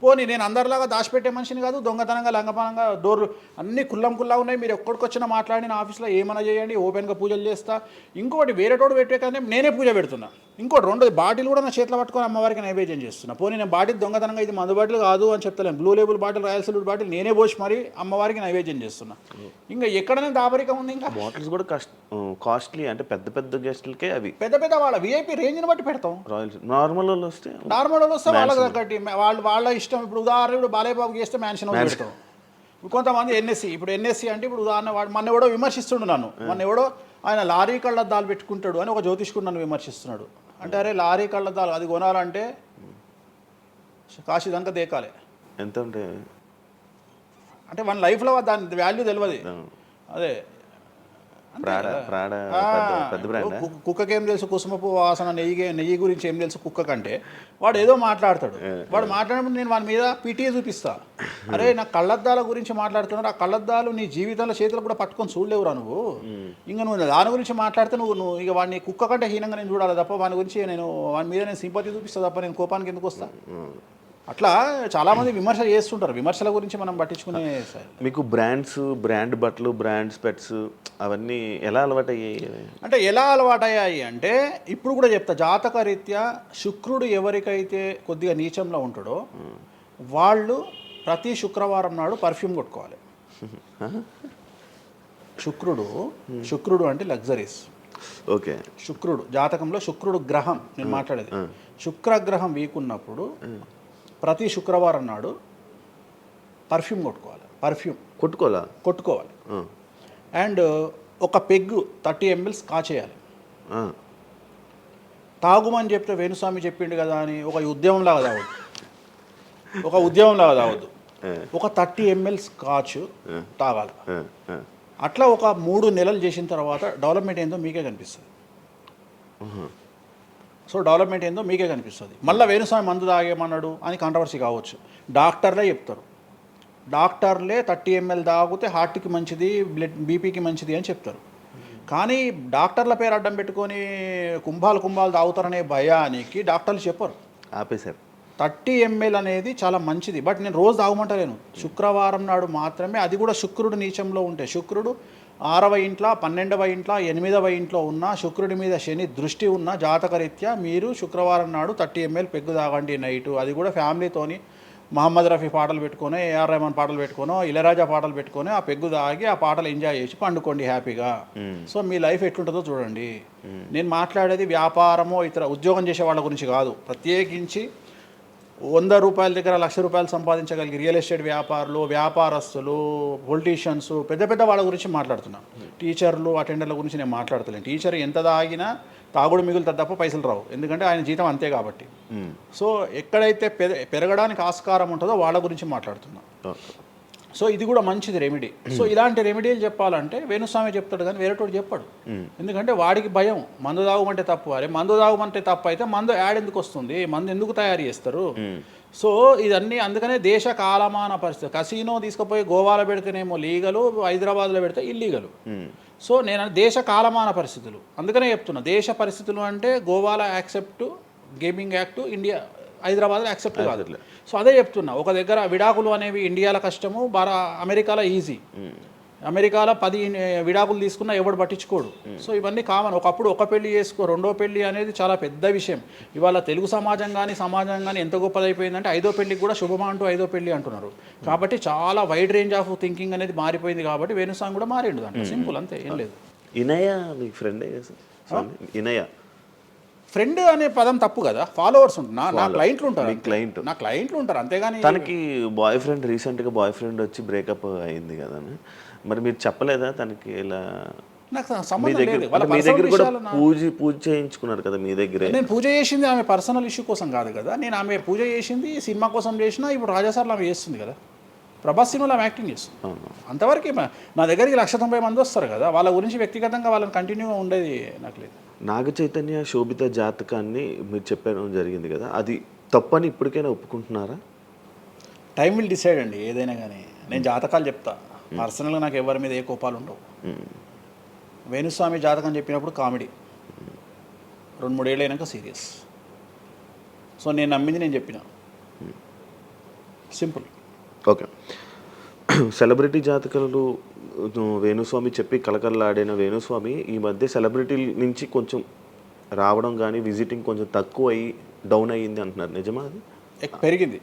పోనీ నేను అందరిలాగా దాచిపెట్టే మనిషిని కాదు, దొంగతనంగా లంగపనంగా డోర్లు అన్నీ కుల్లా ఉన్నాయి. మీరు ఎక్కడికొచ్చినా మాట్లాడి నా ఆఫీస్లో ఏమైనా చేయండి, ఓపెన్గా పూజలు చేస్తా. ఇంకోటి వేరేటోడు పెట్టే కానీ నేనే పూజ పెడుతున్నా. ఇంకోటి రెండోది, బాటిల్ కూడా నా చేతిలో పట్టుకొని అమ్మవారికి నైవేద్యం చేస్తున్నా. పోనీ నేను బాటిల్ దొంగతనంగా ఇది మందు బాటిల్ కాదు అని చెప్తలేను, blue label bottle, royal salute bottle నేనే పోసి మరి అమ్మవారికి నైవేద్యం చేస్తున్నా. ఇంకా ఎక్కడనే దాపరికం ఉంది? ఇంకా బాటిల్స్ కూడా కాస్ట్లీ, అంటే పెద్ద గెస్టులకే అవి పెద్ద వాళ్ళ విఐపీ రేంజ్ని బట్టి పెడతాం. నార్మల్ వాళ్ళు వస్తే వాళ్ళకి తగ్గట్టి వాళ్ళ ఇష్టం. ఇప్పుడు ఉదాహరణ ఇప్పుడు బాలయ్యబాబు చేస్తే మ్యాన్షన్ పెడతాం. కొంతమంది ఎన్ఎస్సి అంటే ఇప్పుడు ఉదాహరణ మొన్న ఎవడో విమర్శిస్తుండు నన్ను. మొన్న ఎవడో ఆయన లారీ కళ్ళద్దాలు పెట్టుకుంటాడు అని ఒక జ్యోతిష్కుడు నన్ను విమర్శిస్తున్నాడు. అంటే అరే లారీ కళ్ళద్దాలు అది కొనాలంటే కాశీ దాకా దేకాలి. ఎంత అంటే మన లైఫ్లో దాని వాల్యూ తెలియదు. అదే కుక్కకేం తెలుసు కుసుమపు వాసన, నెయ్యి గురించి ఏం తెలుసు కుక్క కంటే. వాడు ఏదో మాట్లాడతాడు. వాడు మాట్లాడినప్పుడు నేను వాడి మీద పీటీఏ చూపిస్తా. అరే నా కళ్ళద్దాల గురించి మాట్లాడుతున్నాడు, ఆ కళ్ళద్దాలు నీ జీవితంలో చేతులు కూడా పట్టుకొని చూడలేవురా నువ్వు. ఇంకా నువ్వు దాని గురించి మాట్లాడితే నువ్వు ఇక వాడిని కుక్క కంటే హీనంగా నేను చూడాలి తప్ప వాని గురించి వాని మీద నేను సింపతి చూపిస్తా తప్ప నేను కోపానికి ఎందుకు వస్తా? అట్లా చాలామంది విమర్శ చేస్తుంటారు. విమర్శల గురించి మనం పట్టించుకునే. మీకు బ్రాండ్ బట్టలు, బ్రాండ్ స్పెట్స్ అవన్నీ ఎలా అలవాటయ్యాయి అంటే ఇప్పుడు కూడా చెప్తా, జాతక రీత్యా శుక్రుడు ఎవరికైతే కొద్దిగా నీచంలో ఉంటాడో వాళ్ళు ప్రతి శుక్రవారం నాడు పర్ఫ్యూమ్ కొట్టుకోవాలి. శుక్రుడు అంటే లగ్జరీస్. ఓకే. శుక్రుడు జాతకంలో శుక్రుడు గ్రహం నేను మాట్లాడేది. శుక్రగ్రహం వీక్ ఉన్నప్పుడు ప్రతి శుక్రవారం నాడు పర్ఫ్యూమ్ కొట్టుకోవాలి. అండ్ ఒక పెగ్గు 30 ml కాచేయాలి. తాగుమని చెప్తే వేణుస్వామి చెప్పిండు కదా అని ఒక ఉద్యమంలాగా తాగొద్దు. ఒక 30 ml స్కాచ్ తాగాలి. అట్లా ఒక 3 నెలలు చేసిన తర్వాత డెవలప్మెంట్ ఏందో మీకే కనిపిస్తుంది. డెవలప్మెంట్ ఏందో మీకే కనిపిస్తుంది. మళ్ళీ వేణుస్వామి మందు తాగేమన్నాడు అని కాంట్రవర్సీ కావచ్చు. డాక్టర్లే చెప్తారు, 30 ml తాగితే హార్ట్కి మంచిది, బీపీకి మంచిది అని చెప్తారు. కానీ డాక్టర్ల పేరు అడ్డం పెట్టుకొని కుంభాలు తాగుతారనే భయానికి డాక్టర్లు చెప్పరు, ఆపేశారు. 30 ml అనేది చాలా మంచిది. బట్ నేను రోజు తాగమంటలేను. శుక్రవారం నాడు మాత్రమే, అది కూడా శుక్రుడు నీచంలో ఉంటే, శుక్రుడు 6వ ఇంట్లో, 12వ ఇంట్లో, 8వ ఇంట్లో ఉన్న, శుక్రుడి మీద శని దృష్టి ఉన్న జాతకరీత్యా మీరు శుక్రవారం నాడు 30 ml పెగ్గు తాగండి నైటు. అది కూడా ఫ్యామిలీతోని మహమ్మద్ రఫీ పాటలు పెట్టుకొని, ఏఆర్ రెహమాన్ పాటలు పెట్టుకొని, ఇళయరాజా పాటలు పెట్టుకొని ఆ పెగ్గు తాగి ఆ పాటలు ఎంజాయ్ చేసి పండుకోండి హ్యాపీగా. సో మీ లైఫ్ ఎట్లుంటుందో చూడండి. నేను మాట్లాడేది వ్యాపారమో ఇతర ఉద్యోగం చేసే వాళ్ళ గురించి కాదు. ప్రత్యేకించి 100 రూపాయల దగ్గర 1,00,000 రూపాయలు సంపాదించగలిగి రియల్ ఎస్టేట్ వ్యాపారులు, వ్యాపారస్తులు, పొలిటీషియన్స్, పెద్ద పెద్ద వాళ్ళ గురించి మాట్లాడుతున్నా. టీచర్లు, అటెండర్ల గురించి నేను మాట్లాడతలేను. టీచర్ ఎంత తాగినా తాగుడు మిగులుతుంది తప్ప పైసలు రావు, ఎందుకంటే ఆయన జీతం అంతే కాబట్టి. సో ఎక్కడైతే పెరగడానికి ఆస్కారం ఉంటుందో వాళ్ళ గురించి మాట్లాడుతున్నా. సో ఇది కూడా మంచిది రెమెడీ. సో ఇలాంటి రెమెడీలు చెప్పాలంటే వేణుస్వామి చెప్తాడు కానీ వేరేటోడు చెప్పాడు. ఎందుకంటే వాడికి భయం, మందు తాగమంటే తప్పు. అరే మందు తాగమంటే తప్పు అయితే మందు యాడ్ ఎందుకు వస్తుంది, మందు ఎందుకు తయారు చేస్తారు? సో ఇదన్నీ అందుకనే దేశ కాలమాన పరిస్థితి. కసినో తీసుకుపోయి గోవాలో పెడితేనేమో లీగలు, హైదరాబాద్లో పెడితే ఇల్లీగలు. సో నేను దేశ కాలమాన పరిస్థితులు అందుకనే చెప్తున్నా. దేశ పరిస్థితులు అంటే గోవాలో యాక్సెప్ట్ గేమింగ్ యాక్ట్, ఇండియా హైదరాబాద్లో యాక్సెప్ట్ కాదు. సో అదే చెప్తున్నా. ఒక దగ్గర విడాకులు అనేవి ఇండియాలో కష్టము, అమెరికాలో ఈజీ. అమెరికాలో 10 విడాకులు తీసుకున్నా ఎవడు పట్టించుకోడు. సో ఇవన్నీ కామన్. ఒకప్పుడు ఒక పెళ్లి చేసుకో, రెండో పెళ్లి అనేది చాలా పెద్ద విషయం. ఇవాళ తెలుగు సమాజం కానీ ఎంత గొప్పదైపోయిందంటే 5వ పెళ్లికి కూడా శుభమా అంటూ 5వ పెళ్లి అంటున్నారు. కాబట్టి చాలా వైడ్ రేంజ్ ఆఫ్ థింకింగ్ అనేది మారిపోయింది. కాబట్టి వేణుస్వామి కూడా మారిండు దాంట్లో. సింపుల్, అంతే, ఏం లేదు. ఇనయ మీ ఫ్రెండే స్వామి? ఇనయ ఫ్రెండ్ అనే పదం తప్పు కదా. ఫాలోవర్స్ ఉంటారు, నా క్లయింట్లు ఉంటారు. నా క్లయింట్లు ఉంటారు, అంతేగాని తనకి బాయ్ ఫ్రెండ్ రీసెంట్గా బాయ్ ఫ్రెండ్ వచ్చి బ్రేకప్ అయింది కదా, మరి మీరు చెప్పలేదా తనకి? ఇలా నాకు సంబంధం లేదు. మీ దగ్గర కూడా పూజ చేయించుకున్నారు కదా మీ దగ్గరే. నేను పూజ చేసింది ఆమె పర్సనల్ ఇష్యూ కోసం కాదు కదా. నేను ఆమె పూజ చేసింది సినిమా కోసం చేసినా. ఇప్పుడు రాజాసార్లు ఆమె చేస్తుంది కదా, ప్రభాస్ సినిమాలో ఆమె యాక్టింగ్ చేస్తుంది. అంతవరకు నా దగ్గరికి 190 మంది వస్తారు కదా, వాళ్ళ గురించి వ్యక్తిగతంగా వాళ్ళని కంటిన్యూగా ఉండేది నాకు లేదు. నాగ చైతన్య శోభిత జాతకాన్ని మీరు చెప్పడం జరిగింది కదా, అది తప్పని ఇప్పటికైనా ఒప్పుకుంటున్నారా? టైం విల్ డిసైడ్ అండి ఏదైనా కానీ. నేను జాతకాలు చెప్తా, పర్సనల్గా నాకు ఎవరి మీద ఏ కోపాలు ఉండవు. వేణుస్వామి జాతకం చెప్పినప్పుడు కామెడీ, 2-3 ఏళ్ళు అయినాక సీరియస్. సో నేను నమ్మింది నేను చెప్పిన, సింపుల్. ఓకే. సెలబ్రిటీ జాతకాలు వేణుస్వామి చెప్పి కలకల్లాడిన వేణుస్వామి ఈ మధ్య సెలబ్రిటీల నుంచి కొంచెం రావడం కానీ విజిటింగ్ కొంచెం తక్కువ అయ్యి డౌన్ అయ్యింది అంటున్నారు, నిజమా? అది పెరిగింది.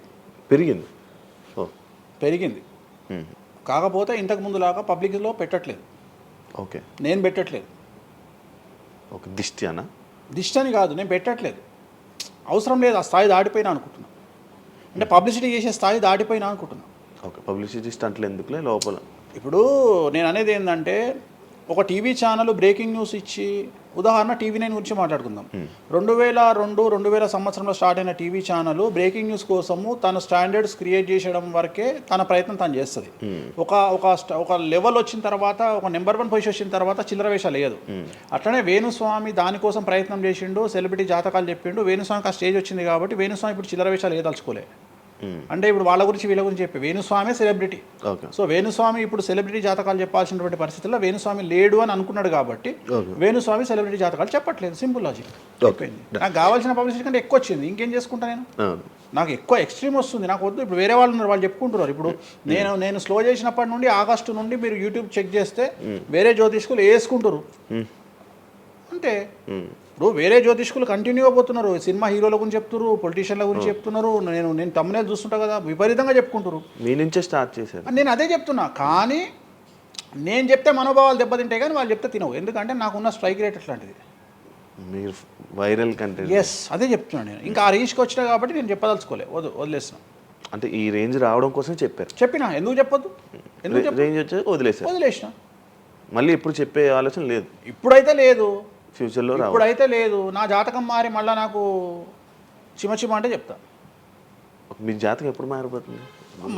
కాకపోతే ఇంతకు ముందులాగా పబ్లిక్లో పెట్టట్లేదు. ఓకే, నేను పెట్టట్లేదు. ఓకే, దిష్టి అని కాదు, నేను పెట్టట్లేదు. అవసరం లేదు, ఆ స్థాయి దాటిపోయినా అనుకుంటున్నా. అంటే పబ్లిసిటీ చేసే స్థాయి దాటిపోయినా అనుకుంటున్నా. ఓకే, పబ్లిసిటీ స్టంట్లు ఎందుకులే లోపల. ఇప్పుడు నేను అనేది ఏంటంటే, ఒక టీవీ ఛానల్ బ్రేకింగ్ న్యూస్ ఇచ్చి, ఉదాహరణ TV9 గురించి మాట్లాడుకుందాం. 2002-2000 సంవత్సరంలో స్టార్ట్ అయిన టీవీ ఛానల్ బ్రేకింగ్ న్యూస్ కోసము తన స్టాండర్డ్స్ క్రియేట్ చేయడం వరకే తన ప్రయత్నం తను చేస్తుంది. ఒక లెవెల్ వచ్చిన తర్వాత, ఒక నెంబర్ 1 పొజిషన్ వచ్చిన తర్వాత చిల్లర వేషాలు లేదు. అట్లనే వేణుస్వామి దానికోసం ప్రయత్నం చేసిండు, సెలబ్రిటీ జాతకాలు చెప్పిండు. వేణుస్వామికి ఆ స్టేజ్ వచ్చింది కాబట్టి వేణుస్వామి ఇప్పుడు చిల్లర వేషాలు ఏదలుచుకోలే. అంటే ఇప్పుడు వాళ్ళ గురించి వీళ్ళ గురించి చెప్పి వేణుస్వామి సెలబ్రిటీ. సో వేణుస్వామి ఇప్పుడు సెలబ్రిటీ జాతకాలు చెప్పాల్సినటువంటి పరిస్థితుల్లో వేణుస్వామి లేడు అని అనుకున్నాడు కాబట్టి వేణుస్వామి సెలబ్రిటీ జాతకాలు చెప్పట్లేదు. Simple logic. నాకు కావాల్సిన పబ్లిసిటీ కంటే ఎక్కువ వచ్చింది, ఇంకేం చేసుకుంటా నేను? నాకు ఎక్కువ ఎక్స్ట్రీమ్ వస్తుంది, నాకు వద్దు. ఇప్పుడు వేరే వాళ్ళు ఉన్నారు, వాళ్ళు చెప్పుకుంటున్నారు. ఇప్పుడు నేను స్లో చేసినప్పటి నుండి ఆగస్టు నుండి మీరు యూట్యూబ్ చెక్ చేస్తే వేరే జ్యోతిష్కులు వేసుకుంటారు. అంటే ఇప్పుడు వేరే జ్యోతిష్కులు కంటిన్యూగా పోతున్నారు, సినిమా హీరోల గురించి చెప్తున్నారు, పొలిటీషియన్ల గురించి చెప్తున్నారు. నేను తమ్మునేలు చూస్తుంటా కదా, విపరీతంగా చెప్పుకుంటారు. మీ నుంచే స్టార్ట్ చేశారు. నేను అదే చెప్తున్నా. కానీ నేను చెప్తే మనోభావాలు దెబ్బతింటాయి, కానీ వాళ్ళు చెప్తే తినవు. ఎందుకంటే నాకున్న స్ట్రైక్ రేట్ అట్లాంటిది. మీరు వైరల్ కంటెంట్. ఎస్, అదే చెప్తున్నాను నేను. ఇంకా ఆ రీచ్కి వచ్చినా కాబట్టి నేను చెప్పదలుచుకోలే, వదిలేసిన. అంటే ఈ రేంజ్ రావడం కోసం చెప్పినా. ఎందుకు చెప్పొద్దు? రేంజ్ వచ్చి వదిలేసిన. మళ్ళీ ఇప్పుడు చెప్పే ఆలోచన లేదు, ఇప్పుడైతే లేదు, ఫ్యూచర్లో ఇప్పుడైతే లేదు. నా జాతకం మారి మళ్ళీ నాకు చిమ అంటే చెప్తా. మీ జాతకం ఎప్పుడు మారిపోతుంది?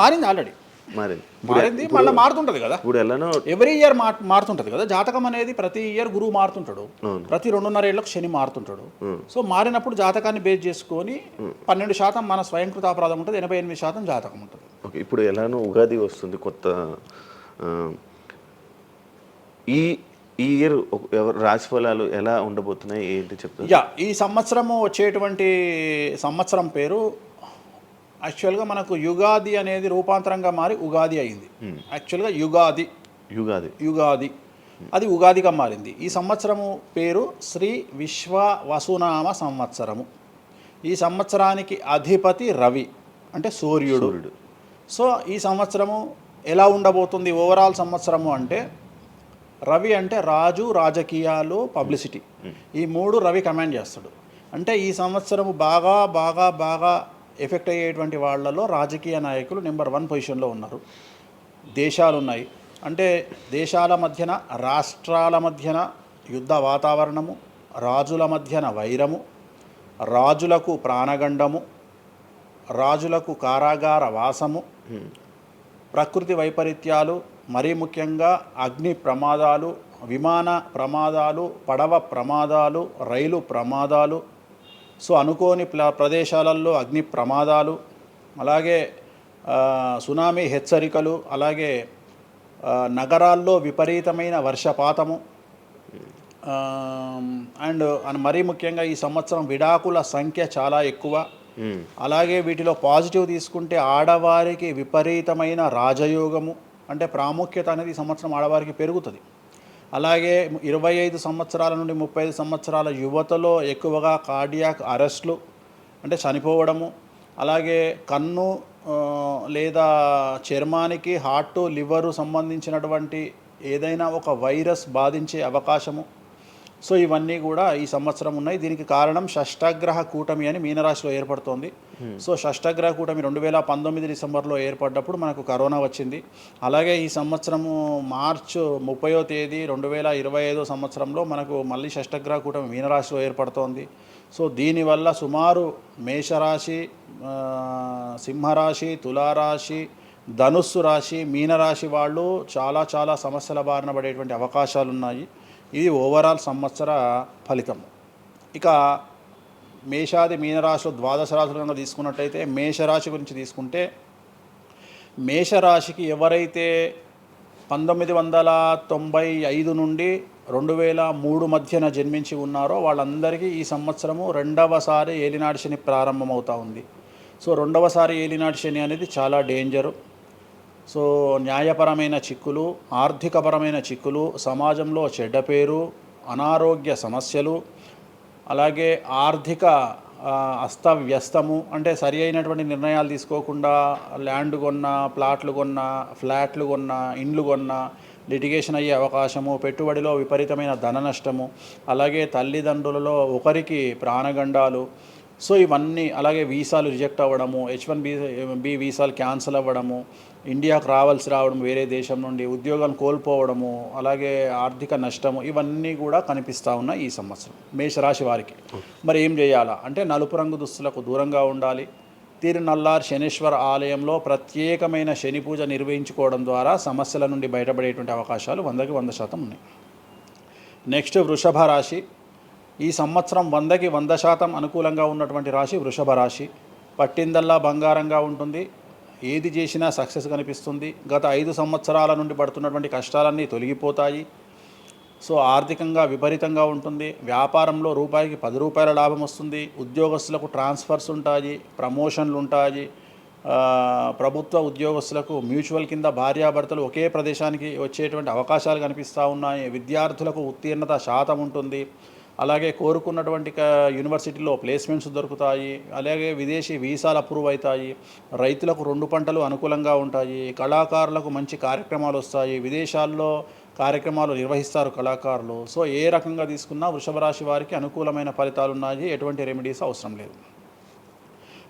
మారింది, ఆల్రెడీ మారింది, మళ్ళీ మారుతుంటుంది కదా. ఇప్పుడు ఎలానో ఎవ్రీ ఇయర్ మారుతుంటుంది కదా జాతకం అనేది. ప్రతి ఇయర్ గురువు మారుతుంటాడు, ప్రతి 2.5 ఏళ్ళకు శని మారుతుంటాడు. సో మారినప్పుడు జాతకాన్ని బేస్ చేసుకొని 12% మన స్వయంకృత అపరాధం ఉంటుంది, 88% జాతకం ఉంటుంది. ఓకే, ఇప్పుడు ఎలానో ఉగాది వస్తుంది, కొత్త ఈ ఇయర్ రాశి ఫలాలు ఎలా ఉండబోతున్నాయి ఏంటి చెప్తారు? ఈ సంవత్సరము వచ్చేటువంటి సంవత్సరం పేరు యాక్చువల్గా మనకు యుగాది అనేది రూపాంతరంగా మారి ఉగాది అయింది. యాక్చువల్గా యుగాది యుగాది అది ఉగాదిగా మారింది. ఈ సంవత్సరము పేరు శ్రీ విశ్వ వసునామ సంవత్సరము. ఈ సంవత్సరానికి అధిపతి రవి అంటే సూర్యుడు. సో ఈ సంవత్సరము ఎలా ఉండబోతుంది ఓవరాల్ సంవత్సరము అంటే, రవి అంటే రాజు, రాజకీయాలు, పబ్లిసిటీ, ఈ మూడు రవి కమాండ్ చేస్తాడు. అంటే ఈ సంవత్సరము బాగా బాగా బాగా ఎఫెక్ట్ అయ్యేటువంటి వాళ్ళలో రాజకీయ నాయకులు నెంబర్ 1 పొజిషన్లో ఉన్నారు. దేశాలు ఉన్నాయి అంటే దేశాల మధ్యన, రాష్ట్రాల మధ్యన యుద్ధ వాతావరణము, రాజుల మధ్యన వైరము, రాజులకు ప్రాణగండము, రాజులకు కారాగార వాసము, ప్రకృతి వైపరీత్యాలు, మరీ ముఖ్యంగా అగ్ని ప్రమాదాలు, విమాన ప్రమాదాలు, పడవ ప్రమాదాలు, రైలు ప్రమాదాలు, సో అనుకోని ప్రదేశాలలో అగ్ని ప్రమాదాలు, అలాగే సునామీ హెచ్చరికలు, అలాగే నగరాల్లో విపరీతమైన వర్షపాతము, అండ్ మరీ ముఖ్యంగా ఈ సంవత్సరం విడాకుల సంఖ్య చాలా ఎక్కువ. అలాగే వీటిలో పాజిటివ్ తీసుకుంటే ఆడవారికి విపరీతమైన రాజయోగము, అంటే ప్రాముఖ్యత అనేది ఈ సంవత్సరం ఆడవారికి పెరుగుతుంది. అలాగే 25 సంవత్సరాల నుండి 35 సంవత్సరాల యువతలో ఎక్కువగా కార్డియాక్ అరెస్ట్లు అంటే చనిపోవడము, అలాగే కన్ను లేదా చర్మానికి హార్ట్, లివరు సంబంధించినటువంటి ఏదైనా ఒక వైరస్ బాధించే అవకాశము. సో ఇవన్నీ కూడా ఈ సంవత్సరం ఉన్నాయి. దీనికి కారణం షష్ఠగ్రహ కూటమి అని మీనరాశిలో ఏర్పడుతోంది. సో షష్ఠగ్రహ కూటమి 2019 డిసెంబర్లో ఏర్పడ్డప్పుడు మనకు కరోనా వచ్చింది. అలాగే ఈ సంవత్సరము మార్చి 30వ తేదీ 2025 సంవత్సరంలో మనకు మళ్ళీ షష్ఠగ్రహ కూటమి మీనరాశిలో ఏర్పడుతోంది. సో దీనివల్ల సుమారు మేషరాశి, సింహరాశి, తులారాశి, ధనుస్సు రాశి, మీనరాశి వాళ్ళు చాలా చాలా సమస్యల బారిన పడేటువంటి అవకాశాలు ఉన్నాయి. ఇది ఓవరాల్ సంవత్సర ఫలితం. ఇక మేషాది మీనరాశిలో ద్వాదశ రాశులుగా తీసుకున్నట్టయితే మేషరాశి గురించి తీసుకుంటే, మేషరాశికి ఎవరైతే 1995 నుండి 2003 మధ్యన జన్మించి ఉన్నారో వాళ్ళందరికీ ఈ సంవత్సరము రెండవసారి ఏలినాటి శని ప్రారంభమవుతూ ఉంది. సో రెండవసారి ఏలినాటి శని అనేది చాలా డేంజరు. సో న్యాయపరమైన చిక్కులు, ఆర్థికపరమైన చిక్కులు, సమాజంలో చెడ్డ పేరు, అనారోగ్య సమస్యలు, అలాగే ఆర్థిక అస్తవ్యస్తము, అంటే సరి అయినటువంటి నిర్ణయాలు తీసుకోకుండా ల్యాండ్ కొన్నా, ప్లాట్లు కొన్నా, ఫ్లాట్లు కొన్నా, ఇండ్లు కొన్నా లిటిగేషన్ అయ్యే అవకాశము, పెట్టుబడిలో విపరీతమైన ధన నష్టము, అలాగే తల్లిదండ్రులలో ఒకరికి ప్రాణగండాలు. సో ఇవన్నీ, అలాగే వీసాలు రిజెక్ట్ అవ్వడము, H1B వీసాలు క్యాన్సిల్ అవ్వడము, ఇండియాకు రావడం వేరే దేశం నుండి, ఉద్యోగాలు కోల్పోవడము, అలాగే ఆర్థిక నష్టము, ఇవన్నీ కూడా కనిపిస్తూ ఉన్నాయి ఈ సంవత్సరం మేషరాశి వారికి. మరి ఏం చేయాలా అంటే, నలుపు రంగు దుస్తులకు దూరంగా ఉండాలి. తిరునల్లార్ శనీశ్వర ఆలయంలో ప్రత్యేకమైన శని పూజ నిర్వహించుకోవడం ద్వారా సమస్యల నుండి బయటపడేటువంటి అవకాశాలు 100కి 100% ఉన్నాయి. నెక్స్ట్ వృషభ రాశి. ఈ సంవత్సరం 100కి 100% అనుకూలంగా ఉన్నటువంటి రాశి వృషభ రాశి. పట్టిందల్లా బంగారంగా ఉంటుంది, ఏది చేసినా సక్సెస్ కనిపిస్తుంది. గత 5 సంవత్సరాల నుండి పడుతున్నటువంటి కష్టాలన్నీ తొలగిపోతాయి. సో ఆర్థికంగా విపరీతంగా ఉంటుంది. వ్యాపారంలో రూపాయికి 10 రూపాయల లాభం వస్తుంది. ఉద్యోగస్తులకు ట్రాన్స్ఫర్స్ ఉంటాయి, ప్రమోషన్లు ఉంటాయి. ప్రభుత్వ ఉద్యోగస్తులకు మ్యూచువల్ కింద భార్యాభర్తలు ఒకే ప్రదేశానికి వచ్చేటువంటి అవకాశాలు కనిపిస్తూ ఉన్నాయి. విద్యార్థులకు ఉత్తీర్ణత శాతం ఉంటుంది. అలాగే కోరుకున్నటువంటి యూనివర్సిటీలో ప్లేస్మెంట్స్ దొరుకుతాయి. అలాగే విదేశీ వీసాలు అప్రూవ్ అవుతాయి. రైతులకు 2 పంటలు అనుకూలంగా ఉంటాయి. కళాకారులకు మంచి కార్యక్రమాలు వస్తాయి. విదేశాల్లో కార్యక్రమాలు నిర్వహిస్తారు కళాకారులు. సో ఏ రకంగా తీసుకున్నా వృషభ రాశి వారికి అనుకూలమైన ఫలితాలు ఉన్నాయి. ఎటువంటి రెమెడీస్ అవసరం లేదు.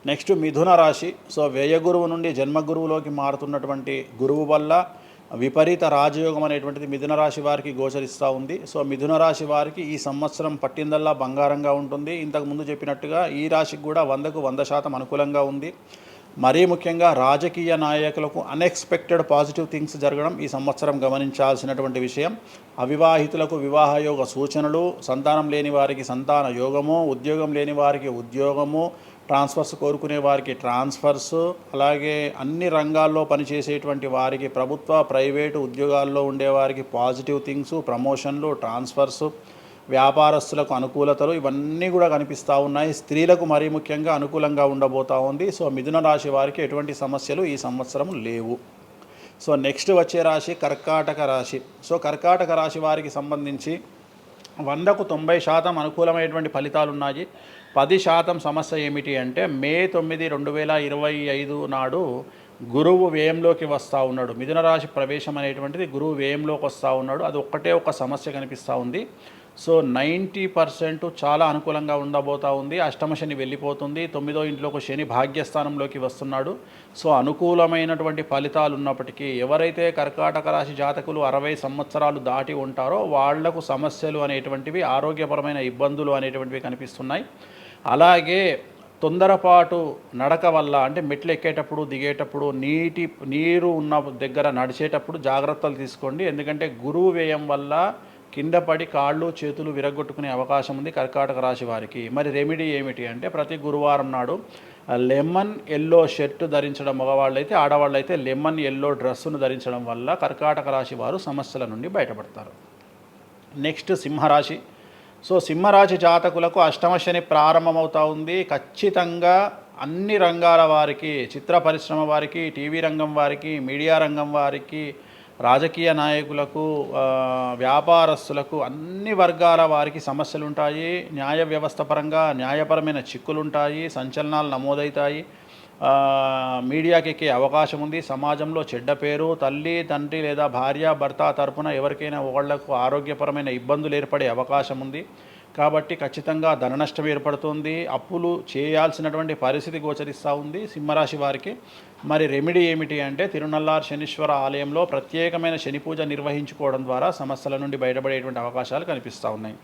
నెక్స్ట్ మిథున రాశి. సో వ్యయ గురువు నుండి జన్మ గురువులోకి మారుతున్నటువంటి గురువు వల్ల విపరీత రాజయోగం అనేటువంటిది మిథున రాశి వారికి గోచరిస్తూ ఉంది. సో మిథున రాశి వారికి ఈ సంవత్సరం పట్టిందల్లా బంగారంగా ఉంటుంది. ఇంతకుముందు చెప్పినట్టుగా ఈ రాశికి కూడా 100కు 100% అనుకూలంగా ఉంది. మరీ ముఖ్యంగా రాజకీయ నాయకులకు అన్ఎక్స్పెక్టెడ్ పాజిటివ్ థింగ్స్ జరగడం ఈ సంవత్సరం గమనించాల్సినటువంటి విషయం. అవివాహితులకు వివాహయోగ సూచనలు, సంతానం లేని వారికి సంతాన యోగము, ఉద్యోగం లేని వారికి ఉద్యోగము, ట్రాన్స్ఫర్స్ కోరుకునే వారికి ట్రాన్స్ఫర్స్, అలాగే అన్ని రంగాల్లో పనిచేసేటువంటి వారికి, ప్రభుత్వ ప్రైవేటు ఉద్యోగాల్లో ఉండేవారికి పాజిటివ్ థింగ్స్, ప్రమోషన్లు, ట్రాన్స్ఫర్స్, వ్యాపారస్తులకు అనుకూలతలు ఇవన్నీ కూడా కనిపిస్తూ ఉన్నాయి. స్త్రీలకు మరీ ముఖ్యంగా అనుకూలంగా ఉండబోతూ ఉంది. సో మిథున రాశి వారికి ఎటువంటి సమస్యలు ఈ సంవత్సరం లేవు. సో నెక్స్ట్ వచ్చే రాశి కర్కాటక రాశి. సో కర్కాటక రాశి వారికి సంబంధించి 100కు 90% అనుకూలమైనటువంటి ఫలితాలు ఉన్నాయి. 10% సమస్య ఏమిటి అంటే మే 9, 2025 నాడు గురువు వ్యయంలోకి వస్తూ ఉన్నాడు. మిథున రాశి ప్రవేశం అనేటువంటిది గురువు వ్యయంలోకి వస్తూ ఉన్నాడు. అది ఒక్కటే ఒక సమస్య కనిపిస్తూ ఉంది. సో 90% చాలా అనుకూలంగా ఉండబోతూ ఉంది. అష్టమ శని వెళ్ళిపోతుంది. 9వ ఇంట్లోకి శని భాగ్యస్థానంలోకి వస్తున్నాడు. సో అనుకూలమైనటువంటి ఫలితాలు ఉన్నప్పటికీ ఎవరైతే కర్కాటక రాశి జాతకులు 60 సంవత్సరాలు దాటి ఉంటారో వాళ్లకు సమస్యలు అనేటువంటివి, ఆరోగ్యపరమైన ఇబ్బందులు అనేటువంటివి కనిపిస్తున్నాయి. అలాగే తొందరపాటు నడక వల్ల అంటే మెట్లు ఎక్కేటప్పుడు దిగేటప్పుడు నీరు ఉన్న దగ్గర నడిచేటప్పుడు జాగ్రత్తలు తీసుకోండి. ఎందుకంటే గురువు వ్యయం వల్ల కింద పడి కాళ్ళు చేతులు విరగొట్టుకునే అవకాశం ఉంది కర్కాటక రాశి వారికి. మరి రెమెడీ ఏమిటి అంటే ప్రతి గురువారం నాడు లెమన్ ఎల్లో షర్ట్ ధరించడం మగవాళ్ళైతే, ఆడవాళ్ళైతే లెమన్ ఎల్లో డ్రెస్సును ధరించడం వల్ల కర్కాటక రాశి వారు సమస్యల నుండి బయటపడతారు. నెక్స్ట్ సింహరాశి. సో సింహరాశి జాతకులకు అష్టమ శని ప్రారంభమవుతూ ఉంది. ఖచ్చితంగా అన్ని రంగాల వారికి, చిత్ర పరిశ్రమ వారికి, టీవీ రంగం వారికి, మీడియా రంగం వారికి, రాజకీయ నాయకులకు, వ్యాపారస్తులకు, అన్ని వర్గాల వారికి సమస్యలు ఉంటాయి. న్యాయ వ్యవస్థ పరంగా న్యాయపరమైన చిక్కులు ఉంటాయి. సంచలనాలు నమోదవుతాయి. మీడియాకి ఎక్కే అవకాశం ఉంది. సమాజంలో చెడ్డ పేరు, తల్లి తండ్రి లేదా భార్య భర్త తరపున ఎవరికైనా ఒకళ్లకు ఆరోగ్యపరమైన ఇబ్బందులు ఏర్పడే అవకాశం ఉంది. కాబట్టి ఖచ్చితంగా ధన నష్టం ఏర్పడుతుంది. అప్పులు చేయాల్సినటువంటి పరిస్థితి గోచరిస్తూ ఉంది సింహరాశి వారికి. మరి రెమెడీ ఏమిటి అంటే తిరునల్లార్ శనీశ్వర ఆలయంలో ప్రత్యేకమైన శని పూజ నిర్వహించుకోవడం ద్వారా సమస్యల నుండి బయటపడేటువంటి అవకాశాలు కనిపిస్తూ ఉన్నాయి.